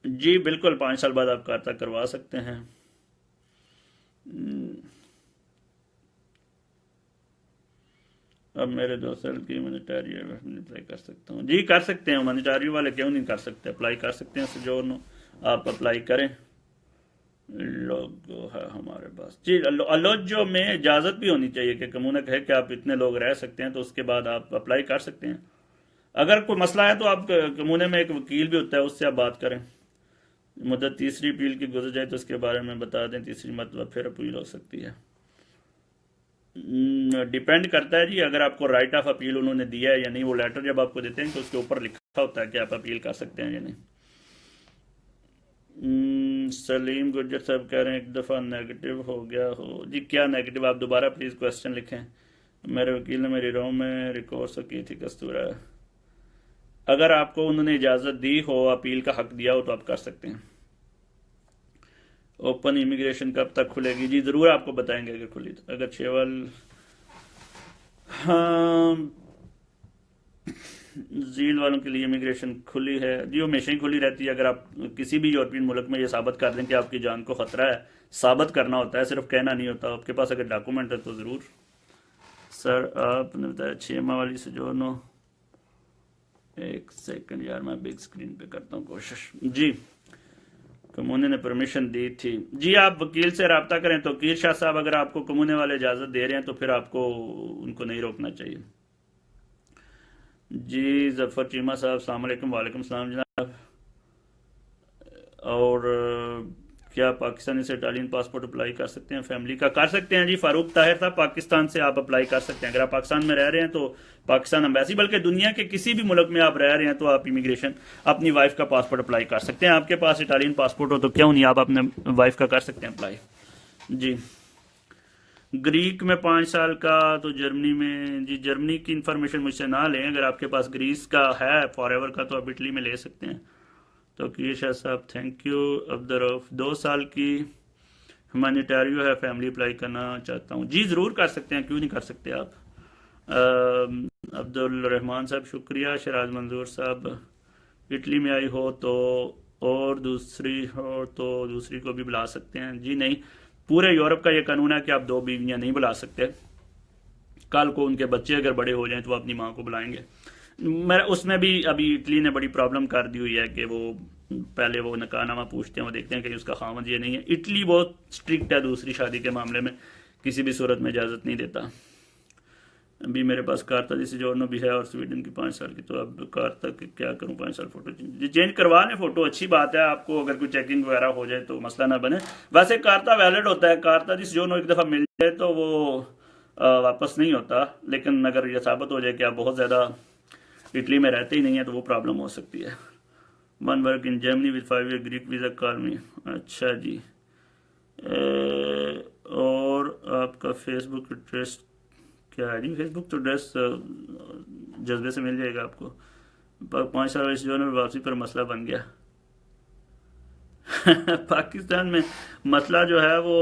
जी, बिल्कुल 5 साल बाद आप कारता करवा सकते हैं। अब मेरे 2 साल की मॉनिटरी अप्लाई कर सकता हूँ जी, कर सकते हैं। मॉनिटरी वाले क्यों नहीं कर सकते, अप्लाई कर सकते हैं। सजोनो आप अप्लाई करें, लोग है हमारे पास जी। अलोजो में इजाज़त भी होनी चाहिए कि कमूनक है कि आप इतने लोग रह सकते हैं, तो उसके बाद आप अप्लाई कर सकते हैं। अगर कोई मसला है तो आप कमूने में एक वकील भी होता है, उससे आप बात करें। मुद्दत तीसरी अपील की गुजर जाए तो उसके बारे में बता दें, तीसरी मतलब फिर अपील हो सकती है। डिपेंड करता है जी, अगर आपको राइट ऑफ अपील उन्होंने दिया है या नहीं। वो लेटर जब आपको देते हैं तो उसके ऊपर लिखा होता है कि आप अपील कर सकते हैं या नहीं। सलीम गुज्जर साहब कह रहे हैं एक दफ़ा नेगेटिव हो गया हो जी, क्या नेगेटिव? आप दोबारा प्लीज़ क्वेश्चन लिखें। मेरे वकील ने मेरी रो में रिकॉर्ड की थी कस्तूरा। अगर आपको उन्होंने इजाज़त दी हो, अपील का हक दिया हो, तो आप कर सकते हैं। ओपन इमिग्रेशन कब तक खुलेगी जी? ज़रूर आपको बताएंगे अगर खुली तो। अगर चेवल हाँ झील वालों के लिए इमिग्रेशन खुली है जी, वो हमेशा ही खुली रहती है। अगर आप किसी भी यूरोपियन मुल्क में ये साबित कर दें कि आपकी जान को ख़तरा है, साबित करना होता है, सिर्फ कहना नहीं होता। आपके पास अगर डॉक्यूमेंट है तो ज़रूर। सर आपने बताया 6 माह वाली सजोनो, एक सेकंड यार मैं बिग स्क्रीन पे करता हूँ कोशिश जी। कमूने ने परमिशन दी थी जी, आप वकील से रब्ता करें। तो कीर शाह साहब अगर आपको कमूने वाले इजाज़त दे रहे हैं तो फिर आपको उनको नहीं रोकना चाहिए जी। जफ़र चीमा साहब अस्सलाम वालेकुम। वालेकुम सलाम जनाब। और क्या पाकिस्तानी से इटालियन पासपोर्ट अप्लाई कर सकते हैं? फैमिली का कर सकते हैं जी। फारूक ताहिर साहब पाकिस्तान से आप अप्लाई कर सकते हैं। अगर आप पाकिस्तान में रह रहे हैं तो पाकिस्तान एम्बेसी, बल्कि दुनिया के किसी भी मुल्क में आप रह रहे हैं तो आप इमिग्रेशन अपनी वाइफ का पासपोर्ट अप्लाई कर सकते हैं। आपके पास इटालियन पासपोर्ट हो तो क्यों नहीं आप अपने वाइफ का कर सकते हैं अप्लाई जी। ग्रीक में 5 साल का, तो जर्मनी में जी, जर्मनी की इंफॉर्मेशन मुझसे ना लें। अगर आपके पास ग्रीस का है फॉरएवर का तो आप इटली में ले सकते हैं। तो कीशा साहब थैंक यू। अब्दुल 2 साल की ह्यूमैनिटेरियो है, फैमिली अप्लाई करना चाहता हूँ जी, ज़रूर कर सकते हैं, क्यों नहीं कर सकते आप। अब्दुल रहमान साहब शुक्रिया। शराज मंजूर साहब इटली में आई हो तो और दूसरी हो तो दूसरी को भी बुला सकते हैं जी। नहीं, पूरे यूरोप का ये कानून है कि आप 2 बीवियाँ नहीं बुला सकते। कल को उनके बच्चे अगर बड़े हो जाएं तो वो अपनी माँ को बुलाएंगे। मेरा उसमें भी अभी इटली ने बड़ी प्रॉब्लम कर दी हुई है कि वो पहले वो नकाहनामा पूछते हैं, वो देखते हैं कि उसका खामद ये नहीं है। इटली बहुत स्ट्रिक्ट है दूसरी शादी के मामले में, किसी भी सूरत में इजाज़त नहीं देता। अभी मेरे पास कारता जिसे जोड़ना भी है और स्वीडन की 5 साल की, तो अब कारता की क्या करूं? 5 साल फोटो चेंज करवा लें। फोटो अच्छी बात है, आपको अगर कोई चेकिंग वगैरह हो जाए तो मसला ना बने। वैसे कारता वैलिड होता है, कारता जिस जो एक दफ़ा मिल जाए तो वो वापस नहीं होता। लेकिन अगर यह साबित हो जाए कि आप बहुत ज़्यादा इटली में रहते ही नहीं है तो वो प्रॉब्लम हो सकती है। One work in Germany with 5 year Greek visa call मी। अच्छा जी। और आपका फेसबुक एड्रेस क्या है जी? फेसबुक तो एड्रेस जज्बे से मिल जाएगा आपको। 5 साल इस जो वापसी पर मसला बन गया पाकिस्तान में मसला जो है वो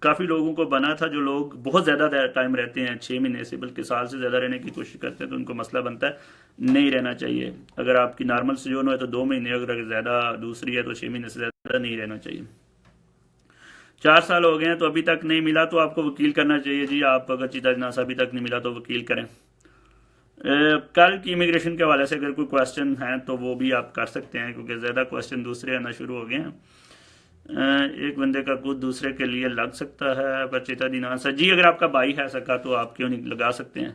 काफ़ी लोगों को बना था, जो लोग बहुत ज़्यादा टाइम रहते हैं, 6 महीने से बल्कि साल से ज़्यादा रहने की कोशिश करते हैं, तो उनको मसला बनता है, नहीं रहना चाहिए। अगर आपकी नॉर्मल सिजोन है तो 2 महीने, अगर ज़्यादा दूसरी है तो 6 महीने से ज़्यादा नहीं रहना चाहिए। 4 साल हो गए हैं तो अभी तक नहीं मिला तो आपको वकील करना चाहिए जी। आप अगर चिताजनासा अभी तक नहीं मिला तो वकील करें। कल की इमिग्रेशन के हवाले से अगर कोई क्वेश्चन है तो वो भी आप कर सकते हैं, क्योंकि ज़्यादा क्वेश्चन दूसरे आना शुरू हो गए हैं। एक बंदे का खुद दूसरे के लिए लग सकता है पर चिताजनासा जी, अगर आपका भाई है सका तो आप क्यों नहीं लगा सकते हैं।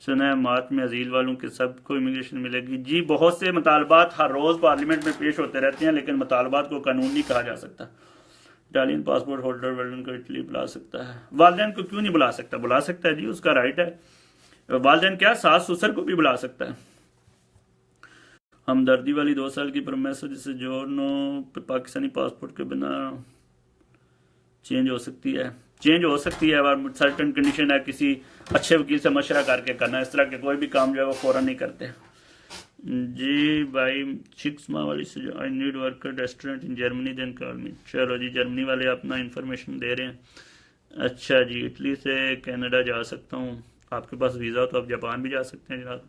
सुना है मार्च में अजील वालों के सबको इमिग्रेशन मिलेगी जी। बहुत से मुतालबात हर रोज़ पार्लियामेंट में पेश होते रहते हैं, लेकिन मुतालबात को कानून नहीं कहा जा सकता। इटालियन पासपोर्ट होल्डर वालदेन को इटली बुला सकता है? वालदेन को क्यों नहीं बुला सकता? बुला सकता है जी, उसका राइट है। वालदेन क्या, सास ससुर को भी बुला सकता है। हमदर्दी वाली 2 साल की परमेसर जिसे जोड़नो पाकिस्तानी पासपोर्ट के बिना चेंज हो सकती है, चेंज हो सकती है, और सर्टन कंडीशन है, किसी अच्छे वकील से मशवरा करके करना। इस तरह के कोई भी काम जो है वो फौरन नहीं करते। जी भाई, 6 माह वाली से जो I need worker restaurant in Germany then call me. चलो जी, जर्मनी वाले अपना इंफॉर्मेशन दे रहे हैं। अच्छा जी, इटली से कनाडा जा सकता हूँ, आपके पास वीज़ा हो तो आप जापान भी जा सकते हैं जनाब।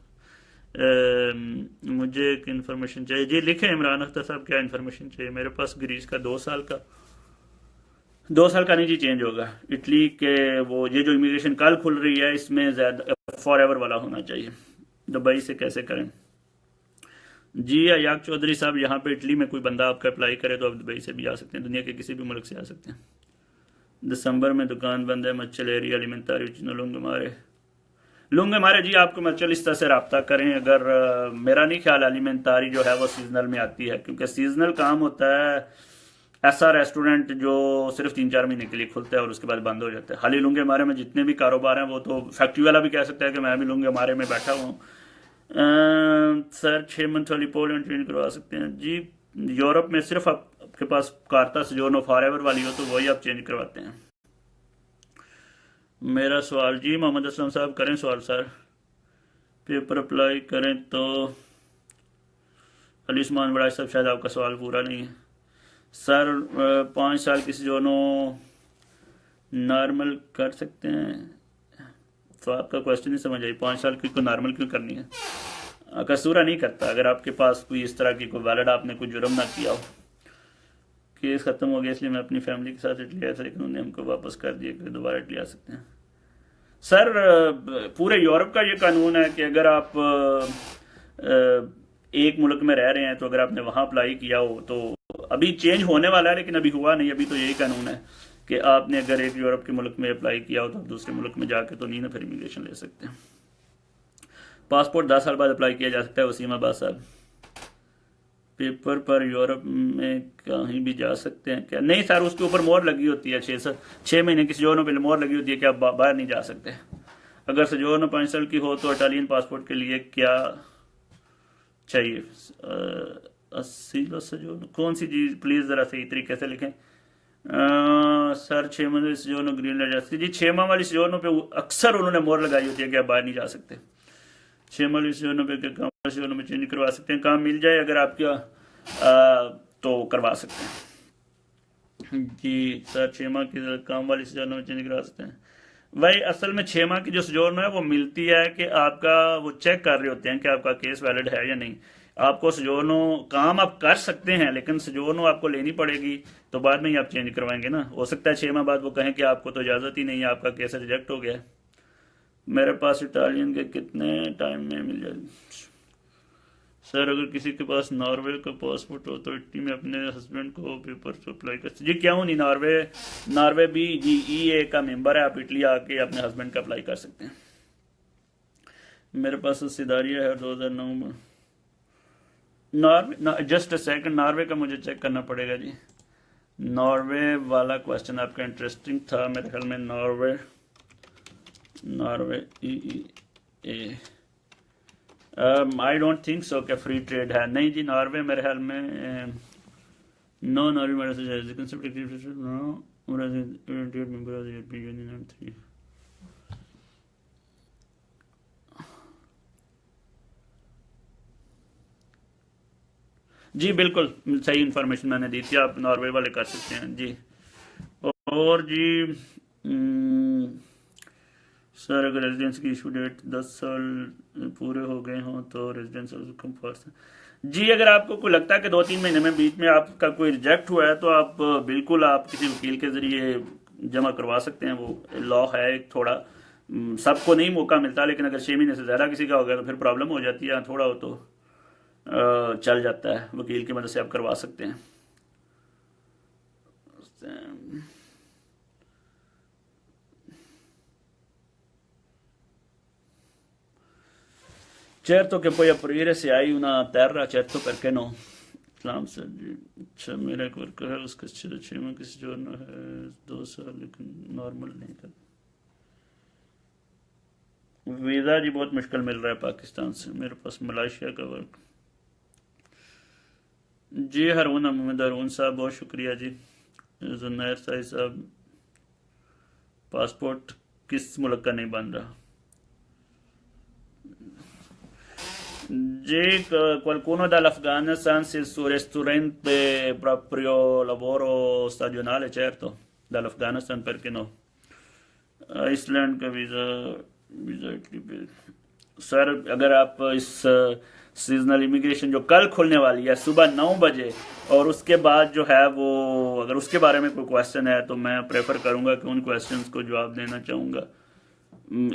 मुझे एक इन्फॉर्मेशन चाहिए जी। लिखे इमरान अख्तर साहब, क्या इन्फॉर्मेशन चाहिए? मेरे पास ग्रीस का 2 साल का, 2 साल का नहीं जी, चेंज होगा। इटली के वो ये जो इमिग्रेशन कल खुल रही है, इसमें ज़्यादा फॉर एवर वाला होना चाहिए। दुबई से कैसे करें? जी अयाक चौधरी साहब, यहाँ पे इटली में कोई बंदा आपका अप्लाई करे तो आप दुबई से भी आ सकते हैं, दुनिया के किसी भी मुल्क से आ सकते हैं। दिसंबर में दुकान बंद है, मच्छल एरिया एलिमेंटारी लूंगे मारे जी। आपको मच्छल इस तरह से रब्ता करें, अगर मेरा नहीं ख्याल एलिमेंटारी जो है वो सीजनल में आती है, क्योंकि सीजनल काम होता है ऐसा रेस्टोरेंट जो सिर्फ 3-4 महीने के लिए खुलता है और उसके बाद बंद हो जाता है। हाल ही लूंगे मारे में जितने भी कारोबार हैं, वो तो फैक्ट्री वाला भी कह सकता है कि मैं भी लूंगे मारे में बैठा हुआ हूँ। सर 6 मंथ वाली पोलैंड ट्रेन करवा सकते हैं जी। यूरोप में सिर्फ आपके पास कार्ता सोजोर्नो फॉर एवर वाली हो तो वही आप चेंज करवाते हैं। मेरा सवाल जी, मोहम्मद असलम साहब करें सवाल सर। पेपर अप्लाई करें तो अली उस्मान बड़ा साहब, शायद आपका सवाल पूरा नहीं है सर। 5 साल की सोजोर्नो नॉर्मल कर सकते हैं, तो आपका क्वेश्चन नहीं समझ आई। 5 साल की को नॉर्मल क्यों करनी है? कसूरा नहीं करता, अगर आपके पास कोई इस तरह की कोई वैलिड आपने कोई जुर्म ना किया हो। केस ख़त्म हो गया इसलिए मैं अपनी फैमिली के साथ इटली आया था, लेकिन उन्होंने हमको वापस कर दिया कि दोबारा इटली आ सकते हैं। सर पूरे यूरोप का ये कानून है कि अगर आप एक मुल्क में रह रहे हैं तो अगर आपने वहाँ अप्लाई किया हो तो अभी चेंज होने वाला है, लेकिन अभी हुआ नहीं। अभी तो यही कानून है कि आपने अगर एक यूरोप के मुल्क में अप्लाई किया हो तो आप दूसरे मुल्क में जाके तो नहीं ना फिर इमिग्रेशन ले सकते हैं। पासपोर्ट 10 साल बाद अप्लाई किया जा सकता है, वसीम अब्बास साहब। पेपर पर यूरोप में कहीं भी जा सकते हैं क्या? नहीं सर, उसके ऊपर मोहर लगी होती है। 6 महीने की सोजोर्नो पे मोहर लगी होती है कि आप बाहर नहीं जा सकते। अगर सोजोर्नो 5 साल की हो तो इटालियन पासपोर्ट के लिए क्या चाहिए? 80 सोजोर्नो कौन सी चीज़, प्लीज़ ज़रा सही तरीके से लिखें। सर 6 माह वाली सोजोर्नो ग्रीन लग जाती है जी। 6 माह वाली सोजोर्नो पे अक्सर उन्होंने मोहर लगाई होती है कि आप बाहर नहीं जा सकते। 6 माह वाली सोजोर्नो पे काम सोजोर्नो में चेंज करवा सकते हैं, काम मिल जाए अगर आपका तो करवा सकते हैं जी। सर 6 माह की काम वाली सोजोर्नो में चेंज करवा सकते हैं। भाई असल में 6 माह की जो सोजोर्नो है वो मिलती है कि आपका वो चेक कर रहे होते हैं कि आपका केस वैलिड है या नहीं। आपको सोजोर्नो काम आप कर सकते हैं, लेकिन सोजोर्नो आपको लेनी पड़ेगी, तो बाद में ही आप चेंज करवाएंगे ना। हो सकता है 6 माह बाद वो कहें कि आपको तो इजाज़त ही नहीं है, आपका केस रिजेक्ट हो गया है। मेरे पास इटालियन के कितने टाइम में मिल जाएगी? सर अगर किसी के पास नॉर्वे का पासपोर्ट हो तो इटली में अपने हस्बैंड को पेपर अप्लाई कर सकते जी। क्यों नहीं, नॉर्वे भी GEA का मेंबर है, आप इटली आके अपने हस्बैंड का अप्लाई कर सकते हैं। मेरे पास हिस्सेदारियाँ है 2009 में। Norway just a second, Norway का मुझे चेक करना पड़ेगा जी। नॉर्वे वाला क्वेश्चन आपका इंटरेस्टिंग था मेरे ख्याल में। Norway EEA I don't think so क्या फ्री ट्रेड है। नहीं जी, नॉर्वे मेरे ख्याल में नो। नॉर्वे जी बिल्कुल सही इंफॉर्मेशन मैंने दी थी, आप नॉर्वे वाले कर सकते हैं जी। और जी सर अगर रेजिडेंस की इशू डेट 10 साल पूरे हो गए हों तो रेजिडेंस कम फॉर्स जी। अगर आपको कोई लगता है कि 2-3 महीने में बीच में आपका कोई रिजेक्ट हुआ है तो आप बिल्कुल आप किसी वकील के ज़रिए जमा करवा सकते हैं। वो लॉ है थोड़ा, सबको नहीं मौका मिलता, लेकिन अगर 6 महीने से ज़्यादा किसी का हो गया तो फिर प्रॉब्लम हो जाती है। थोड़ा हो तो चल जाता है, वकील की मदद से आप करवा सकते हैं। Certo che puoi aprire se hai una terra, certo perché no. इस्लाम सर जी, अच्छा मेरा एक वर्कर है, उसका 6 माह किसी जोड़ना है 2 साल, लेकिन नॉर्मल नहीं था। वीज़ा जी बहुत मुश्किल मिल रहा है पाकिस्तान से, मेरे पास मलेशिया का वर्क। जी हरून अहमद हरून साहब बहुत शुक्रिया जी। जुन्नैर साहिब साहब पासपोर्ट किस मुल्क का नहीं बन रहा जी? qualcuno dall'Afghanistan su ristorante proprio lavoro stagionale, certo, dall'Afghanistan perché no? Iceland का वीज़ा, वीज़ा सर अगर आप इस सीजनल इमिग्रेशन जो कल खुलने वाली है सुबह 9 बजे, और उसके बाद जो है वो, अगर उसके बारे में कोई क्वेश्चन है तो मैं प्रेफर करूंगा कि उन क्वेश्चंस को जवाब देना चाहूँगा।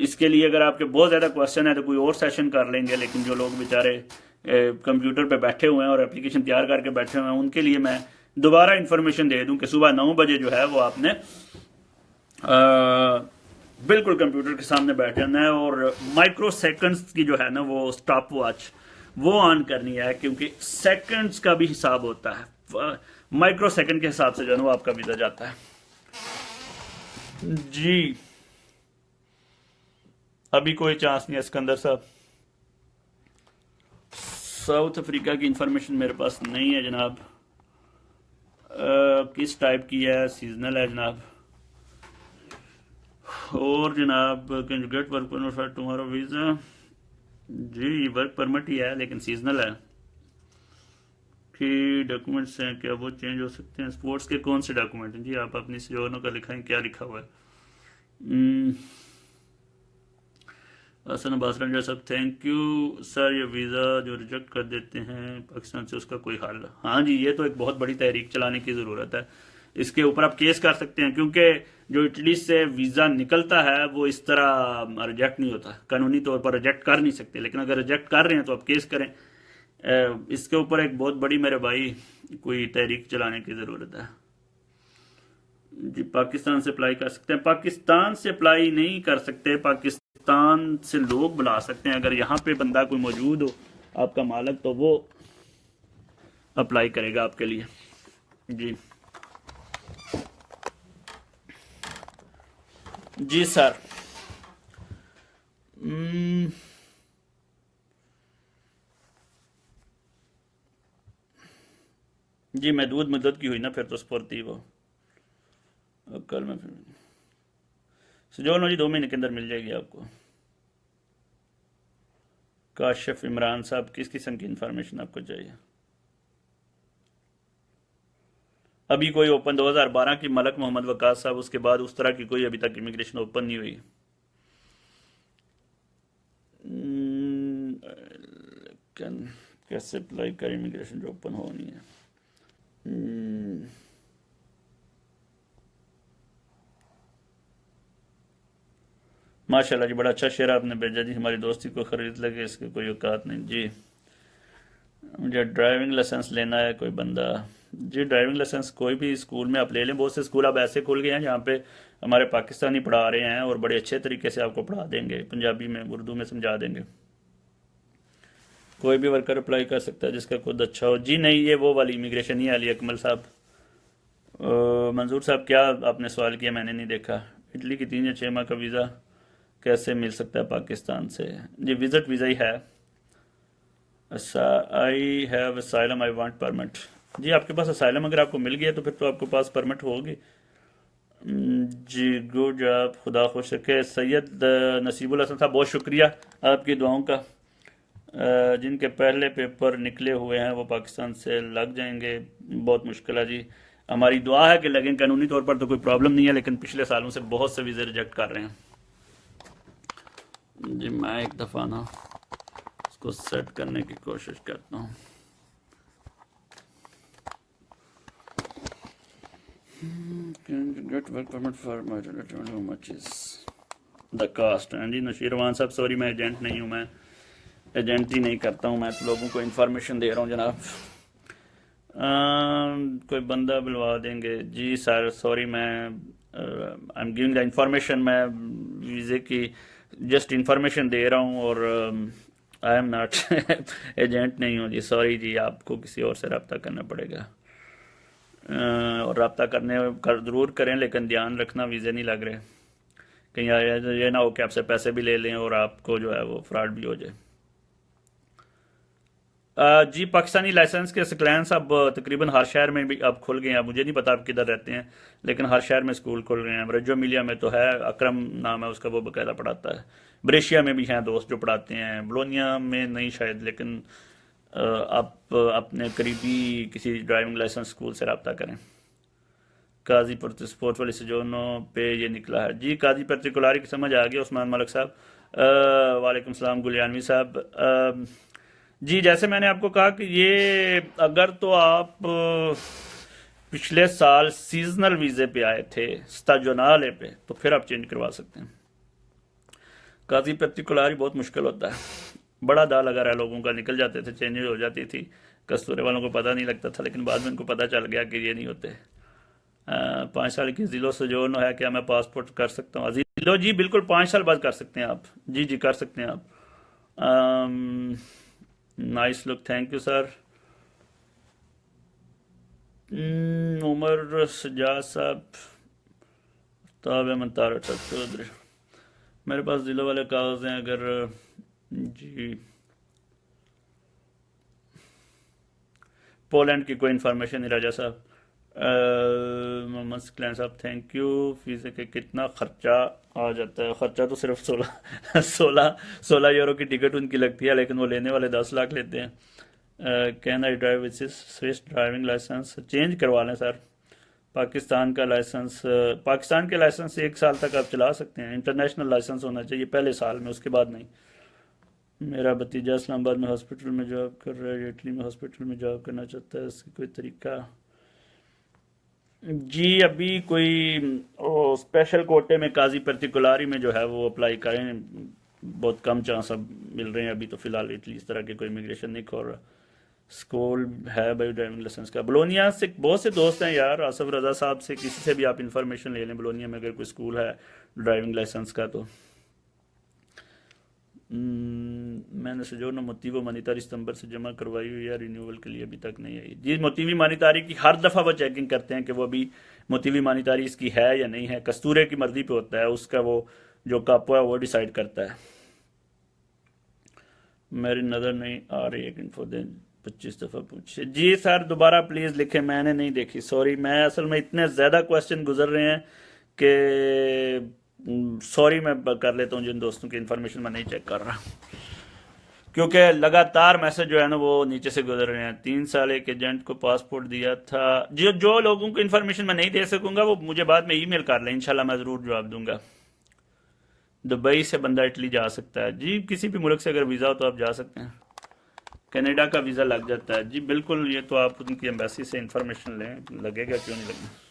इसके लिए अगर आपके बहुत ज़्यादा क्वेश्चन है तो कोई और सेशन कर लेंगे, लेकिन जो लोग बेचारे कंप्यूटर पे बैठे हुए हैं और एप्लीकेशन तैयार करके बैठे हुए हैं उनके लिए मैं दोबारा इन्फॉर्मेशन दे दूं कि सुबह 9 बजे जो है वो आपने बिल्कुल कंप्यूटर के सामने बैठ जाना है और माइक्रो सेकंड्स की जो है ना वो स्टॉप वॉच वो ऑन करनी है, क्योंकि सेकंड्स का भी हिसाब होता है, माइक्रो सेकंड के हिसाब से जो है वो आपका वीज़ा जाता है जी। अभी कोई चांस नहीं है सिकंदर साहब। साउथ अफ्रीका की इंफॉर्मेशन मेरे पास नहीं है जनाब। किस टाइप की है? सीजनल है जनाब। और जनाब can you get work permit for tomorrow visa? जी वर्क परमिट ही है लेकिन सीजनल है। कि डॉक्यूमेंट्स हैं क्या वो चेंज हो सकते हैं? स्पोर्ट्स के कौन से डॉक्यूमेंट हैं जी? आप अपनी सीजनों का लिखाएं, क्या लिखा हुआ है? हसन बासरंजा साहब थैंक यू सर। ये वीज़ा जो रिजेक्ट कर देते हैं पाकिस्तान से उसका कोई हल? हाँ जी, ये तो एक बहुत बड़ी तहरीक चलाने की ज़रूरत है। इसके ऊपर आप केस कर सकते हैं, क्योंकि जो इटली से वीज़ा निकलता है वो इस तरह रिजेक्ट नहीं होता, कानूनी तौर पर रिजेक्ट कर नहीं सकते, लेकिन अगर रिजेक्ट कर रहे हैं तो आप केस करें। इसके ऊपर एक बहुत बड़ी मेरे भाई कोई तहरीक चलाने की ज़रूरत है जी। पाकिस्तान से अप्लाई कर सकते हैं? पाकिस्तान से अप्लाई नहीं कर सकते, पाकिस्तान से लोग बुला सकते हैं। अगर यहाँ पे बंदा कोई मौजूद हो आपका मालिक तो वो अप्लाई करेगा आपके लिए जी। जी सर। जी महदूद मुद्दत की हुई ना, फिर तो स्फूर्ति वो कल में फिर सजोल जी 2 महीने के अंदर मिल जाएगी आपको। काशिफ इमरान साहब किस किस्म की इंफॉर्मेशन आपको चाहिए? अभी कोई ओपन 2012 की मलक मोहम्मद वकास साहब, उसके बाद उस तरह की कोई अभी तक इमिग्रेशन ओपन नहीं हुई। कैसे अप्लाई कर इमिग्रेशन जो ओपन होनी है? माशाल्लाह जी, बड़ा अच्छा शेर आपने भेजा जी। हमारी दोस्ती को खरीद लगे इसकी कोई औकात नहीं जी। मुझे ड्राइविंग लाइसेंस लेना है कोई बंदा जी। ड्राइविंग लाइसेंस कोई भी स्कूल में आप ले लें, बहुत से स्कूल अब ऐसे खुल गए हैं जहाँ पे हमारे पाकिस्तानी पढ़ा रहे हैं और बड़े अच्छे तरीके से आपको पढ़ा देंगे, पंजाबी में उर्दू में समझा देंगे। कोई भी वर्कर अप्लाई कर सकता है जिसका खुद अच्छा हो जी। नहीं, ये वो वाली इमिग्रेशन ही अली अकमल साहब। मंजूर साहब क्या आपने सवाल किया? मैंने नहीं देखा। इटली की 3 या 6 माह का वीज़ा कैसे मिल सकता है पाकिस्तान से? जी विजिट वीज़ा ही है। I have asylum I want permit. जी आपके पास असाइलम अगर आपको मिल गया तो फिर तो आपके पास परमिट होगी जी। गुड जॉब, खुदा खुश रखे। सैयद नसीबुल हसन साहब बहुत शुक्रिया आपकी दुआओं का। जिनके पहले पेपर निकले हुए हैं वो पाकिस्तान से लग जाएंगे, बहुत मुश्किल है जी। हमारी दुआ है कि लगें। कानूनी तौर पर तो कोई प्रॉब्लम नहीं है, लेकिन पिछले सालों से बहुत से वीज़े रिजेक्ट कर रहे हैं जी। मैं एक दफ़ा ना इसको सेट करने की कोशिश करता हूँ। Gate work permit for my relative, how much is the cost? हाँ जी नशीरवान साहब सॉरी, मैं एजेंट नहीं हूँ, मैं एजेंट ही नहीं करता हूँ, मैं तो लोगों को इन्फॉर्मेशन दे रहा हूँ जनाब। कोई बंदा बुलवा देंगे जी सर। सॉरी, मैं I am giving the information, मैं वीज़े की जस्ट इंफॉर्मेशन दे रहा हूँ और आई एम नॉट एजेंट नहीं हूँ जी। सॉरी जी, आपको किसी और से रब्ता करना पड़ेगा। और रब्ता करने ज़रूर करें, लेकिन ध्यान रखना वीज़े नहीं लग रहे कहीं ये ना हो कि आपसे पैसे भी ले लें और आपको जो है वो फ्रॉड भी हो जाए। जी पाकिस्तानी लाइसेंस के क्लाइंट्स अब तकरीबन हर शहर में भी अब खुल गए हैं। मुझे नहीं पता आप किधर रहते हैं, लेकिन हर शहर में स्कूल खुल गए हैं। रज्जो मिलिया में तो है, अकरम नाम है उसका, वो बकायदा पढ़ाता है। ब्रेशिया में भी हैं दोस्त जो पढ़ाते हैं, बोलोनिया में नहीं शायद, लेकिन आप अपने करीबी किसी ड्राइविंग लाइसेंस स्कूल से रब्ता करें। काजी स्पोर्ट वाली सजोनों पे ये निकला है जी, काजी पर्टिकुलर की समझ आ गई उस्मान मलिक साहब। वालेकुम सलाम गुलियानवी साहब। जी जैसे मैंने आपको कहा कि ये अगर तो आप पिछले साल सीजनल वीज़े पे आए थे स्ताजोनाले पे, तो फिर आप चेंज करवा सकते हैं। काजी पर्टिकुलर ही बहुत मुश्किल होता है, बड़ा दाल लगा रहा है, लोगों का निकल जाते थे, चेंज हो जाती थी। कस्तूरे वालों को पता नहीं लगता था, लेकिन बाद में उनको पता चल गया कि ये नहीं होते। 5 साल की जिलो सजोन है, क्या मैं पासपोर्ट कर सकता हूँ? जिलो जी बिल्कुल 5 साल बाद कर सकते हैं आप। जी जी कर सकते हैं आप। Nice look, thank you sir. Umar Sajjad साहब, ताब मंतार चौधरी, मेरे पास जिलों वाले कागज हैं अगर। जी पोलैंड की कोई इन्फॉर्मेशन नहीं राजा साहब। मोहम्मद सकलैन साहब थैंक यू। फीस के कितना खर्चा आ जाता है? खर्चा तो सिर्फ 16 यूरो की टिकट उनकी लगती है, लेकिन वो लेने वाले 10 लाख लेते हैं। Can I drive which Swiss driving licence? Change करवा लें सर। पाकिस्तान का लाइसेंस, पाकिस्तान के लाइसेंस 1 साल तक आप चला सकते हैं। इंटरनेशनल लाइसेंस होना चाहिए पहले साल में, उसके बाद नहीं। मेरा भतीजा इस्लामाबाद में हॉस्पिटल में जॉब कर रहा है, इटली में हॉस्पिटल में जॉब करना चाहता है, इसकी कोई तरीका? जी अभी कोई स्पेशल कोटे में काजी पर्टिकुलरी में जो है वो अप्लाई करें, बहुत कम चांस अब मिल रहे हैं अभी तो फिलहाल। इटली इस तरह के कोई इमिग्रेशन नहीं खोल रहा। स्कूल है भाई ड्राइविंग लाइसेंस का? बोलोनिया से बहुत से दोस्त हैं यार, आसफ रजा साहब से, किसी से भी आप इंफॉर्मेशन ले लें बोलोनिया में अगर कोई स्कूल है ड्राइविंग लाइसेंस का तो। मैंने सजोनो मोतीवो मानितारी सितंबर से जमा करवाई हुई है, रिन्यूअल के लिए अभी तक नहीं आई जी। मोतीवी मानितारी की हर दफ़ा वो चेकिंग करते हैं कि वो अभी मोतीवी मानितारी इसकी है या नहीं है। कस्तूरे की मर्जी पे होता है, उसका वो जो कापो है वो डिसाइड करता है। मेरी नज़र नहीं आ रही, एक इन्फो दें, 25 दफ़ा पूछे जी सर, दोबारा प्लीज़ लिखें, मैंने नहीं देखी, सॉरी। मैं असल में इतने ज़्यादा क्वेश्चन गुजर रहे हैं कि सॉरी मैं कर लेता हूँ जिन दोस्तों की इन्फॉर्मेशन मैं नहीं चेक कर रहा, क्योंकि लगातार मैसेज जो है ना वो नीचे से गुजर रहे हैं। 3 साल एक एजेंट को पासपोर्ट दिया था। जो जो लोगों को इन्फॉर्मेशन मैं नहीं दे सकूंगा वो मुझे बाद में ईमेल कर लें, इंशाल्लाह मैं ज़रूर जवाब दूंगा। दुबई से बंदा इटली जा सकता है जी, किसी भी मुल्क से अगर वीज़ा हो तो आप जा सकते हैं। कनाडा का वीज़ा लग जाता है जी बिल्कुल, ये तो आप उनकी एम्बेसी से इंफॉर्मेशन लें, लगेगा क्यों नहीं लगेगा।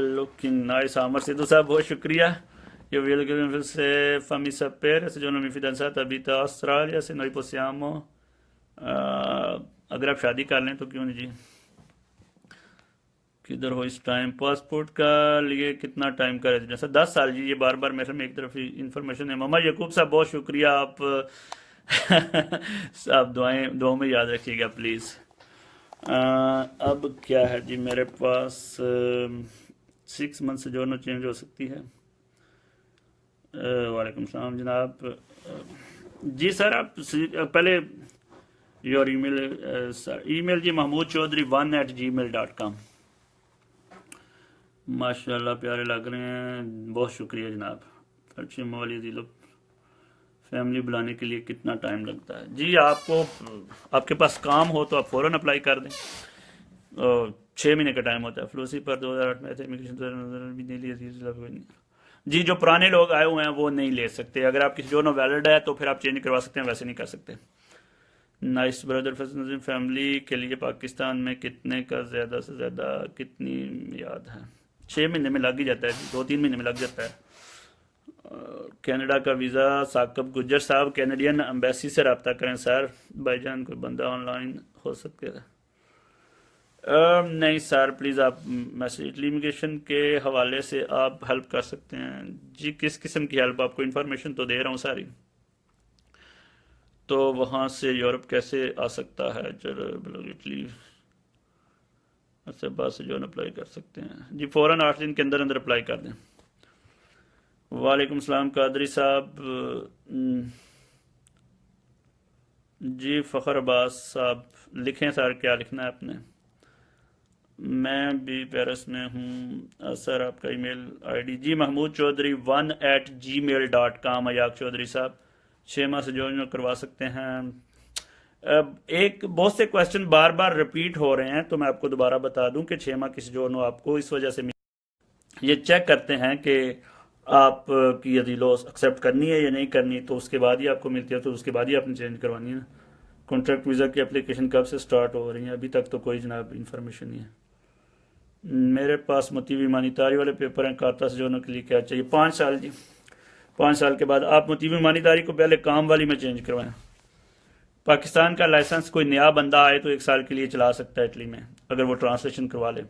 लुकिंग नाइस आमर सिद्धू साहब, बहुत शुक्रिया। Io vi voglio se fammi sapere se giorno mia fidanzata abita Australia, se noi possiamo, अगर आप शादी कर लें तो क्यों नहीं जी। किधर हो इस टाइम? पासपोर्ट का लिए कितना टाइम का रेजिडेंस? 10 साल जी, ये बार बार मेरे में एक तरफ इंफॉर्मेशन है। मोहम्मद यकूब साहब बहुत शुक्रिया, आप आप दुआओं में याद रखिएगा प्लीज़। अब क्या है जी मेरे पास? 6 मंथ से जो चेंज हो सकती है। वालेकुम सलाम जनाब। जी सर आप पहले योर ईमेल, ईमेल जी महमूद चौधरी 1@gmail.com। माशाल्लाह प्यारे लग रहे हैं, बहुत शुक्रिया जनाब। अच्छी वाली जिलो फैमिली बुलाने के लिए कितना टाइम लगता है? जी आपको, आपके पास काम हो तो आप फ़ौरन अप्लाई कर दें, 6 महीने का टाइम होता है। फ्लूसी पर 2008 में थे, इमिग्रेशन भी नहीं लिया जी। जो पुराने लोग आए हुए हैं वो नहीं ले सकते। अगर आपकी जो नो वैलिड है तो फिर आप चेंज करवा सकते हैं, वैसे नहीं कर सकते। नाइस ब्रदर, फैमिली के लिए पाकिस्तान में कितने का ज़्यादा से ज़्यादा कितनी याद है? 6 महीने में लग ही जाता है जी, 2-3 महीने में लग जाता है। कनाडा का वीज़ा साकब गुज्जर साहब, कैनेडियन एम्बेसी से रब्ता करें सर। भाईजान कोई बंदा ऑनलाइन हो सकता है? नहीं सर प्लीज़ आप मैसेज इमिग्रेशन के हवाले से आप हेल्प कर सकते हैं जी। किस किस्म की हेल्प? आपको इन्फॉर्मेशन तो दे रहा हूँ सारी। तो वहाँ से यूरोप कैसे आ सकता है? चलो इटली अच्छा बात से जो अप्लाई कर सकते हैं जी, फ़ौरन 8 दिन के अंदर अंदर अप्लाई कर दें। वालेकुम सलाम कादरी साहब। जी फ़खर अब्बास साहब, लिखें सर, क्या लिखना है आपने? मैं भी पेरिस में हूँ सर। आपका ईमेल आईडी? जी महमूद चौधरी 1@gmail.com। अयाक चौधरी साहब, 6 माह से जो करवा सकते हैं। अब एक बहुत से क्वेश्चन बार बार रिपीट हो रहे हैं, तो मैं आपको दोबारा बता दूं कि 6 माह किस जो आपको इस वजह से ये चेक करते हैं कि आप की यदि लॉस एक्सेप्ट करनी है या नहीं करनी, तो उसके बाद ही आपको मिलती है, तो उसके बाद ही आपने चेंज करवानी है ना। कॉन्ट्रैक्ट वीज़ा की एप्लीकेशन कब से स्टार्ट हो रही है? अभी तक तो कोई जनाब इन्फॉर्मेशन नहीं है मेरे पास। मोतीवी ईमानदारी वाले पेपर हैं, खाता से जोड़ने के लिए क्या चाहिए? 5 साल जी। 5 साल के बाद आप मोतीवी ईमानदारी को पहले काम वाली में चेंज करवाएं। पाकिस्तान का लाइसेंस कोई नया बंदा आए तो 1 साल के लिए चला सकता है इटली में, अगर वो ट्रांसलेशन करवा ले।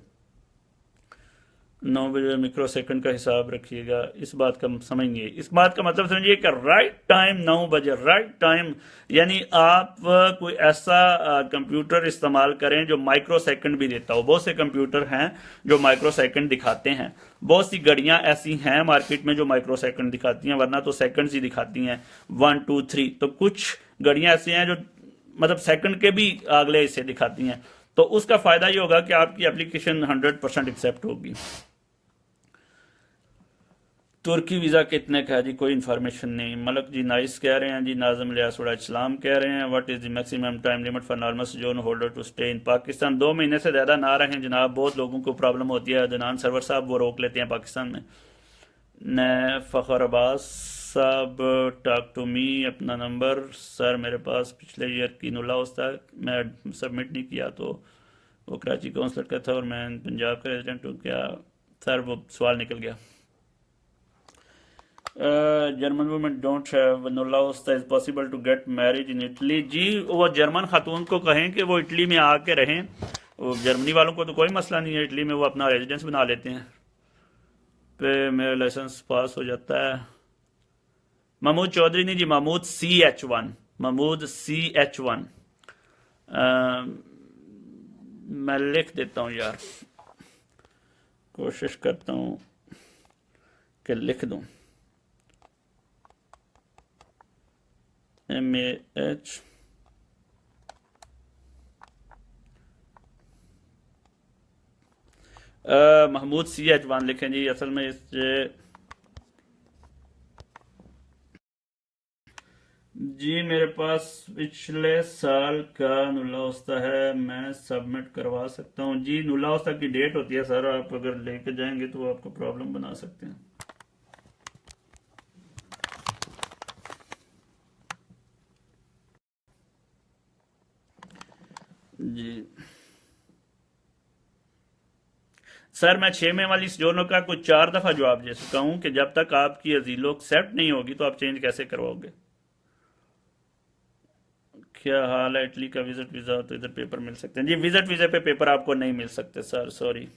9 बजे मिक्रो सेकंड का हिसाब रखिएगा। इस बात का समझिए, इस बात का मतलब समझिए कि राइट टाइम 9 बजे, राइट टाइम यानी आप कोई ऐसा कंप्यूटर इस्तेमाल करें जो माइक्रो सेकंड भी देता हो। बहुत से कंप्यूटर हैं जो माइक्रो सेकंड दिखाते हैं, बहुत सी घड़ियां ऐसी हैं मार्केट में जो माइक्रो सेकंड दिखाती हैं, वरना तो सेकंड्स ही दिखाती हैं, 1 2 3। तो कुछ घड़ियां ऐसी हैं जो मतलब सेकंड के भी अगले हिस्से दिखाती हैं, तो उसका फायदा ये होगा कि आपकी एप्लीकेशन 100% एक्सेप्ट होगी। तुर्की वीज़ा कितने का है जी? कोई इन्फॉर्मेशन नहीं। मलक जी नाइस कह रहे हैं जी। नाजम इस्लाम कह रहे हैं what is the maximum time limit for normal sojourn holder to stay in Pakistan? 2 महीने से ज़्यादा ना रहें जनाब। बहुत लोगों को प्रॉब्लम होती है, अदनान सरवर साहब वो रोक लेते हैं पाकिस्तान में। न फ़खर अब्बास साहब, टॉक टू मी, अपना नंबर। सर मेरे पास पिछले ईयर की नुला होता है, मैं सबमिट नहीं किया, तो वो कराची काउंसलर का था और मैं पंजाब का रेजिडेंट हूँ। क्या सर वो सवाल निकल गया? जर्मन वुमेन डोंट हैव नुला होता, is possible to get marriage in Italy? जी वो जर्मन खातून को कहें कि वो इटली में आके रहें। वो जर्मनी वालों को तो कोई मसला नहीं है, इटली में वो अपना रेजिडेंस बना लेते हैं, पे मेरा लाइसेंस पास हो जाता है। महमूद चौधरी नहीं जी, महमूद CH1, महमूद CH1। मैं लिख देता हूँ यार, कोशिश करता हूँ कि लिख दूँ। MAH महमूद CH1 लिखें जी। असल में इस जी मेरे पास पिछले साल का नुलाउस्ता है, मैं सबमिट करवा सकता हूँ जी। नुलाउस्ता की डेट होती है सर, आप अगर लेके जाएंगे तो आपको प्रॉब्लम बना सकते हैं जी। सर मैं 6 में वाली जोनों का कुछ 4 दफ़ा जवाब दे चुका हूँ कि जब तक आपकी अजीलो एक्सेप्ट नहीं होगी तो आप चेंज कैसे करवाओगे। क्या हाल है? इटली का विजिट वीज़ा तो इधर पेपर मिल सकते हैं जी? विजिट वीज़ा पे पेपर आपको नहीं मिल सकते सर, सॉरी।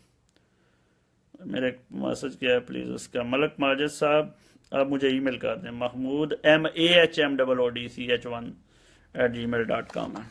मेरे मैसेज किया है प्लीज़ उसका। मलक माजिद साहब आप मुझे ईमेल कर दें, महमूद MAHMOODCH1 @gmail.com है।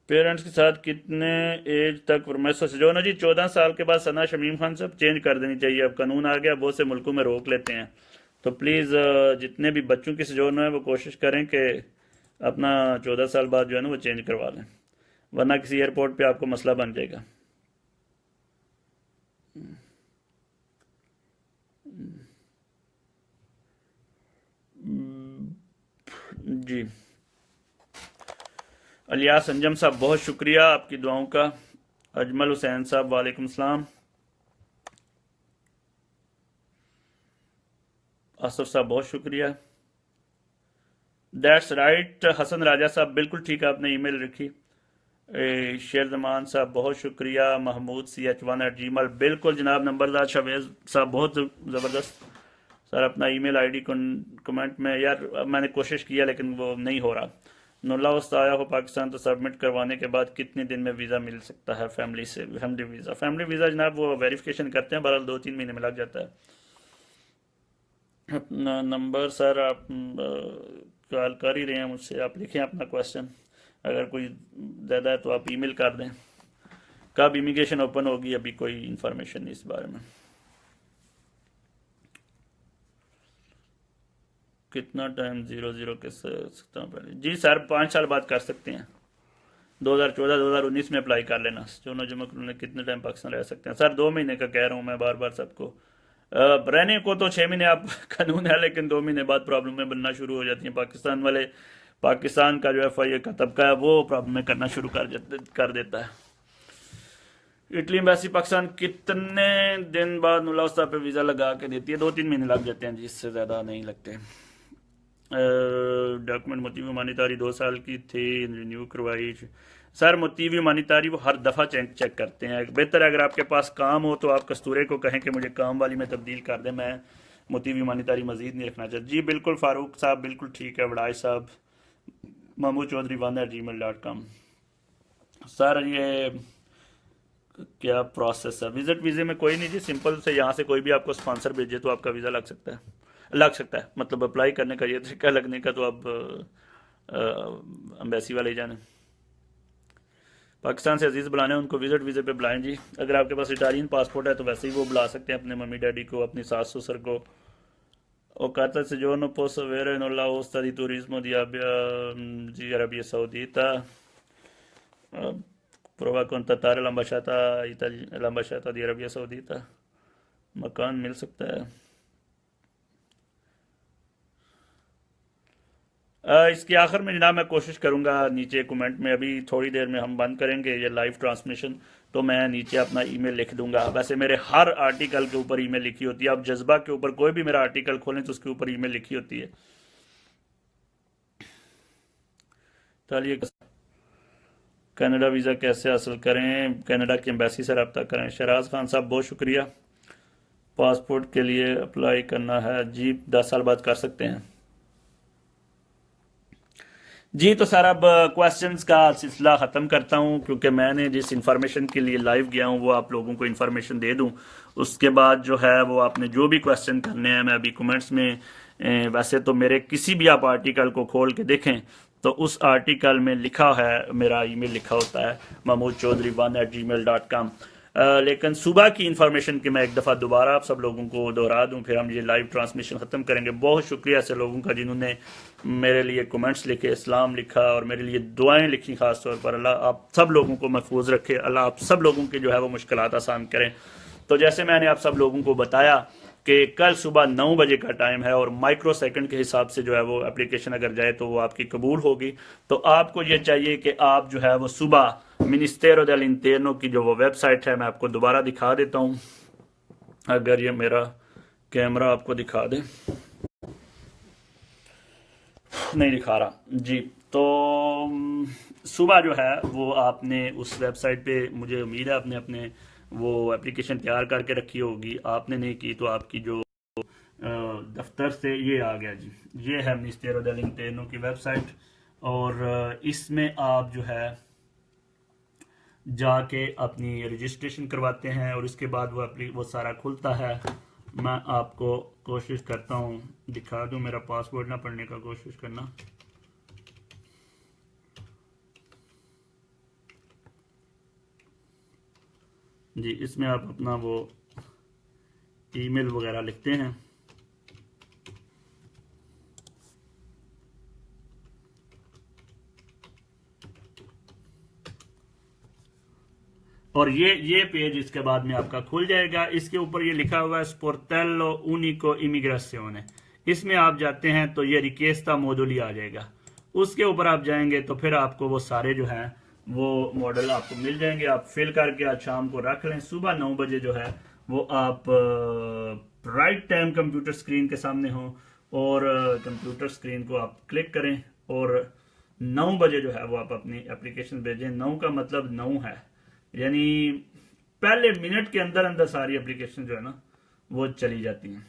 पेरेंट्स के साथ कितने एज तक परमिशन से जो ना जी? 14 साल के बाद सना शमीम खान सब चेंज कर देनी चाहिए, अब कानून आ गया, बहुत से मुल्कों में रोक लेते हैं। तो प्लीज़ जितने भी बच्चों की सजोन है वो कोशिश करें कि अपना 14 साल बाद जो है ना वो चेंज करवा लें, वरना किसी एयरपोर्ट पे आपको मसला बन जाएगा। जी अलियास अंजम साहब बहुत शुक्रिया आपकी दुआओं का। अजमल हुसैन साहब वालेकुम सलाम। आसफ साहब बहुत शुक्रिया। दैट्स राइट हसन राजा साहब, बिल्कुल ठीक आपने ईमेल रखी। शेर जमान साहब बहुत शुक्रिया। महमूद CH1 बिल्कुल जनाब। नंबरदार शवेज साहब बहुत ज़बरदस्त सर, अपना ईमेल आईडी कमेंट में यार मैंने कोशिश किया लेकिन वो नहीं हो रहा। नुल्ला वस्त आया हो पाकिस्तान तो सबमिट करवाने के बाद कितने दिन में वीज़ा मिल सकता है? फैमिली से फैमिली वीज़ा जनाब वो वेरिफिकेशन करते हैं, बहरहाल 2 3 महीने में लग जाता है। अपना नंबर सर आप कॉल कर ही रहे हैं मुझसे, आप लिखें अपना क्वेश्चन। अगर कोई ज़्यादा है तो आप ईमेल कर दें। कब इमिग्रेशन ओपन होगी अभी कोई इंफॉर्मेशन नहीं इस बारे में। कितना टाइम 00 के सकता हूँ पहले? जी सर 5 साल बाद कर सकते हैं। 2014 2019 में अप्लाई कर लेना। जो जमा ने कितने टाइम पाकिस्तान रह सकते हैं? सर 2 महीने का कह रहा हूँ मैं बार बार सबको। रहने को तो 6 महीने आप कानून है, लेकिन 2 महीने बाद प्रॉब्लमें बनना शुरू हो जाती हैं। पाकिस्तान वाले, पाकिस्तान का जो FIA का तबका है वो प्रॉब्लमें करना शुरू कर देता है। इटली एम्बेसी पाकिस्तान कितने दिन बाद मुलावसा पे वीज़ा लगा के देती है? 2-3 महीने लग जाते हैं जी, इससे ज़्यादा नहीं लगते। डॉक्यूमेंट मोतीवी मानीतारी 2 साल की थी, रिन्यू करवाई। सर मोतीवी मानीतारी वो हर दफ़ा चेक करते हैं। बेहतर है अगर आपके पास काम हो तो आप कस्तूरे को कहें कि मुझे काम वाली में तब्दील कर दें, मैं मोतीवी मानीतारी मजीद नहीं रखना चाहता। जी बिल्कुल फारूक साहब, बिल्कुल ठीक है। वड़ाई साहब, महमूद चौधरी 1@gmail.com। सर ये क्या प्रोसेस है? विजिट वीज़े में कोई नहीं जी, सिंपल से यहाँ से कोई भी आपको स्पॉन्सर भेजे तो आपका वीज़ा लग सकता है। मतलब अप्लाई करने का ये तरीका, लगने का तो अब एम्बेसी वाले ही जाने। पाकिस्तान से अजीज़ बुलाने उनको विजिट वीज़े पे बुलाएं जी। अगर आपके पास इटालियन पासपोर्ट है तो वैसे ही वो बुला सकते हैं अपने मम्मी डैडी को, अपनी सास ससुर को। O carta se giorno posso avere la hosta di turismo di Arabia Saudita? Prova a contattare l'ambasciata di Arabia Saudita। मकान मिल सकता है? इसके आखिर में जनाब मैं कोशिश करूंगा नीचे कमेंट में, अभी थोड़ी देर में हम बंद करेंगे ये लाइव ट्रांसमिशन, तो मैं नीचे अपना ईमेल लिख दूंगा। वैसे मेरे हर आर्टिकल के ऊपर ईमेल लिखी होती है। आप जज्बा के ऊपर कोई भी मेरा आर्टिकल खोलें तो उसके ऊपर ईमेल लिखी होती है। चलिए, कनाडा वीज़ा कैसे हासिल करें? कनाडा की एम्बेसी से रब्ता करें। शहराज खान साहब बहुत शुक्रिया। पासपोर्ट के लिए अप्लाई करना है जी, 10 साल बाद कर सकते हैं जी। तो सर अब क्वेश्चंस का सिलसिला ख़त्म करता हूं, क्योंकि मैंने जिस इंफॉर्मेशन के लिए लाइव गया हूं वो आप लोगों को इंफॉर्मेशन दे दूं। उसके बाद जो है वो आपने जो भी क्वेश्चन करने हैं मैं अभी कमेंट्स में, वैसे तो मेरे किसी भी आप आर्टिकल को खोल के देखें तो उस आर्टिकल में लिखा है, मेरा ईमेल लिखा होता है mahmoodchaudhry1@gmail.com। लेकिन सुबह की इंफॉर्मेशन की मैं एक दफ़ा दोबारा आप सब लोगों को दोहरा दूं, फिर हम ये लाइव ट्रांसमिशन ख़त्म करेंगे। बहुत शुक्रिया ऐसे लोगों का जिन्होंने मेरे लिए कमेंट्स लिखे, इस्लाम लिखा और मेरे लिए दुआएं लिखी। ख़ास तौर पर अल्लाह आप सब लोगों को महफूज रखे, अल्लाह आप सब लोगों के जो है वो मुश्किलात आसान करें। तो जैसे मैंने आप सब लोगों को बताया कि कल सुबह 9 बजे का टाइम है और माइक्रो सेकंड के हिसाब से जो है वो एप्लीकेशन अगर जाए तो वो आपकी कबूल होगी। तो आपको ये चाहिए कि आप जो है वो सुबह मिनिस्टेरो del Interno की जो वो वेबसाइट है, मैं आपको दोबारा दिखा देता हूँ, अगर ये मेरा कैमरा आपको दिखा दे। नहीं दिखा रहा जी। तो सुबह जो है वो आपने उस वेबसाइट पे, मुझे उम्मीद है आपने अपने वो एप्लीकेशन तैयार करके रखी होगी। आपने नहीं की तो आपकी जो दफ्तर से ये आ गया जी, ये है मिनिस्टेरो del Interno की वेबसाइट। और इसमें आप जो है जाके अपनी रजिस्ट्रेशन करवाते हैं और उसके बाद वो सारा खुलता है। मैं आपको कोशिश करता हूँ दिखा दूँ, मेरा पासवर्ड ना पढ़ने का कोशिश करना। जी इसमें आप अपना वो ईमेल वगैरह लिखते हैं और ये पेज इसके बाद में आपका खुल जाएगा। इसके ऊपर ये लिखा हुआ है स्पोर्टेलो उनिको इमिग्रेशियोने। इसमें आप जाते हैं तो ये रिक्वेस्टा मोडुली आ जाएगा। उसके ऊपर आप जाएंगे तो फिर आपको वो सारे जो हैं वो मॉडल आपको मिल जाएंगे। आप फिल करके आज शाम को रख लें। सुबह 9 बजे जो है वो आप राइट टाइम कंप्यूटर स्क्रीन के सामने हो और कंप्यूटर स्क्रीन को आप क्लिक करें और 9 बजे जो है वो आप अपनी एप्लीकेशन भेजें। 9 का मतलब 9 है, यानी पहले मिनट के अंदर अंदर सारी एप्लीकेशन जो है ना वो चली जाती हैं,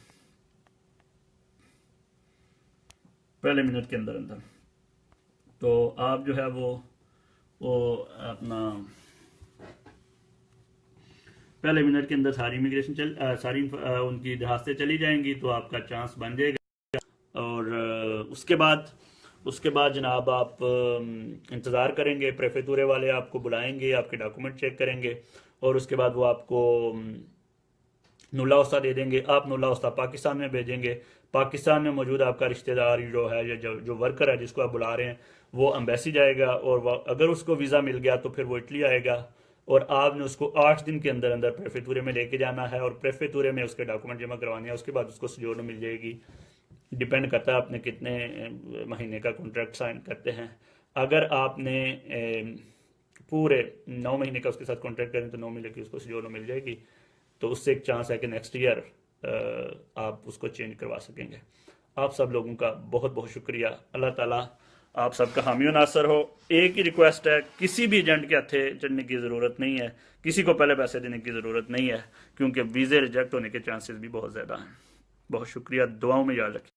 पहले मिनट के अंदर अंदर। तो आप जो है वो अपना पहले मिनट के अंदर सारी इमिग्रेशन सारी उनकी दरखास्तें चली जाएंगी तो आपका चांस बन जाएगा। और उसके बाद उसके बाद जनाब आप इंतज़ार करेंगे, प्रेफेतूरे वाले आपको बुलाएंगे, आपके डॉक्यूमेंट चेक करेंगे और उसके बाद वो आपको नुला उस्ता दे देंगे। आप नुला उस्ता पाकिस्तान में भेजेंगे। पाकिस्तान में मौजूद आपका रिश्तेदार जो है या जो वर्कर है जिसको आप बुला रहे हैं वो अम्बेसी जाएगा और अगर उसको वीज़ा मिल गया तो फिर वो इटली आएगा और आपने उसको 8 दिन के अंदर अंदर प्रेफेतूरे में लेके जाना है और प्रेफेतूरे में उसके डॉक्यूमेंट जमा करवाने हैं। उसके बाद उसको सोजोर्नो मिल जाएगी। डिपेंड करता है आपने कितने महीने का कॉन्ट्रैक्ट साइन करते हैं। अगर आपने पूरे 9 महीने का उसके साथ कॉन्ट्रैक्ट करें तो 9 महीने की उसको सोजोर्नो मिल जाएगी। तो उससे एक चांस है कि नेक्स्ट ईयर आप उसको चेंज करवा सकेंगे। आप सब लोगों का बहुत बहुत शुक्रिया। अल्लाह ताला आप सबका हामी नासर हो। एक ही रिक्वेस्ट है, किसी भी एजेंट के हथे चढ़ने की ज़रूरत नहीं है, किसी को पहले पैसे देने की ज़रूरत नहीं है, क्योंकि वीज़े रिजेक्ट होने के चांसेस भी बहुत ज़्यादा हैं। बहुत शुक्रिया, दुआओं में याद रखें।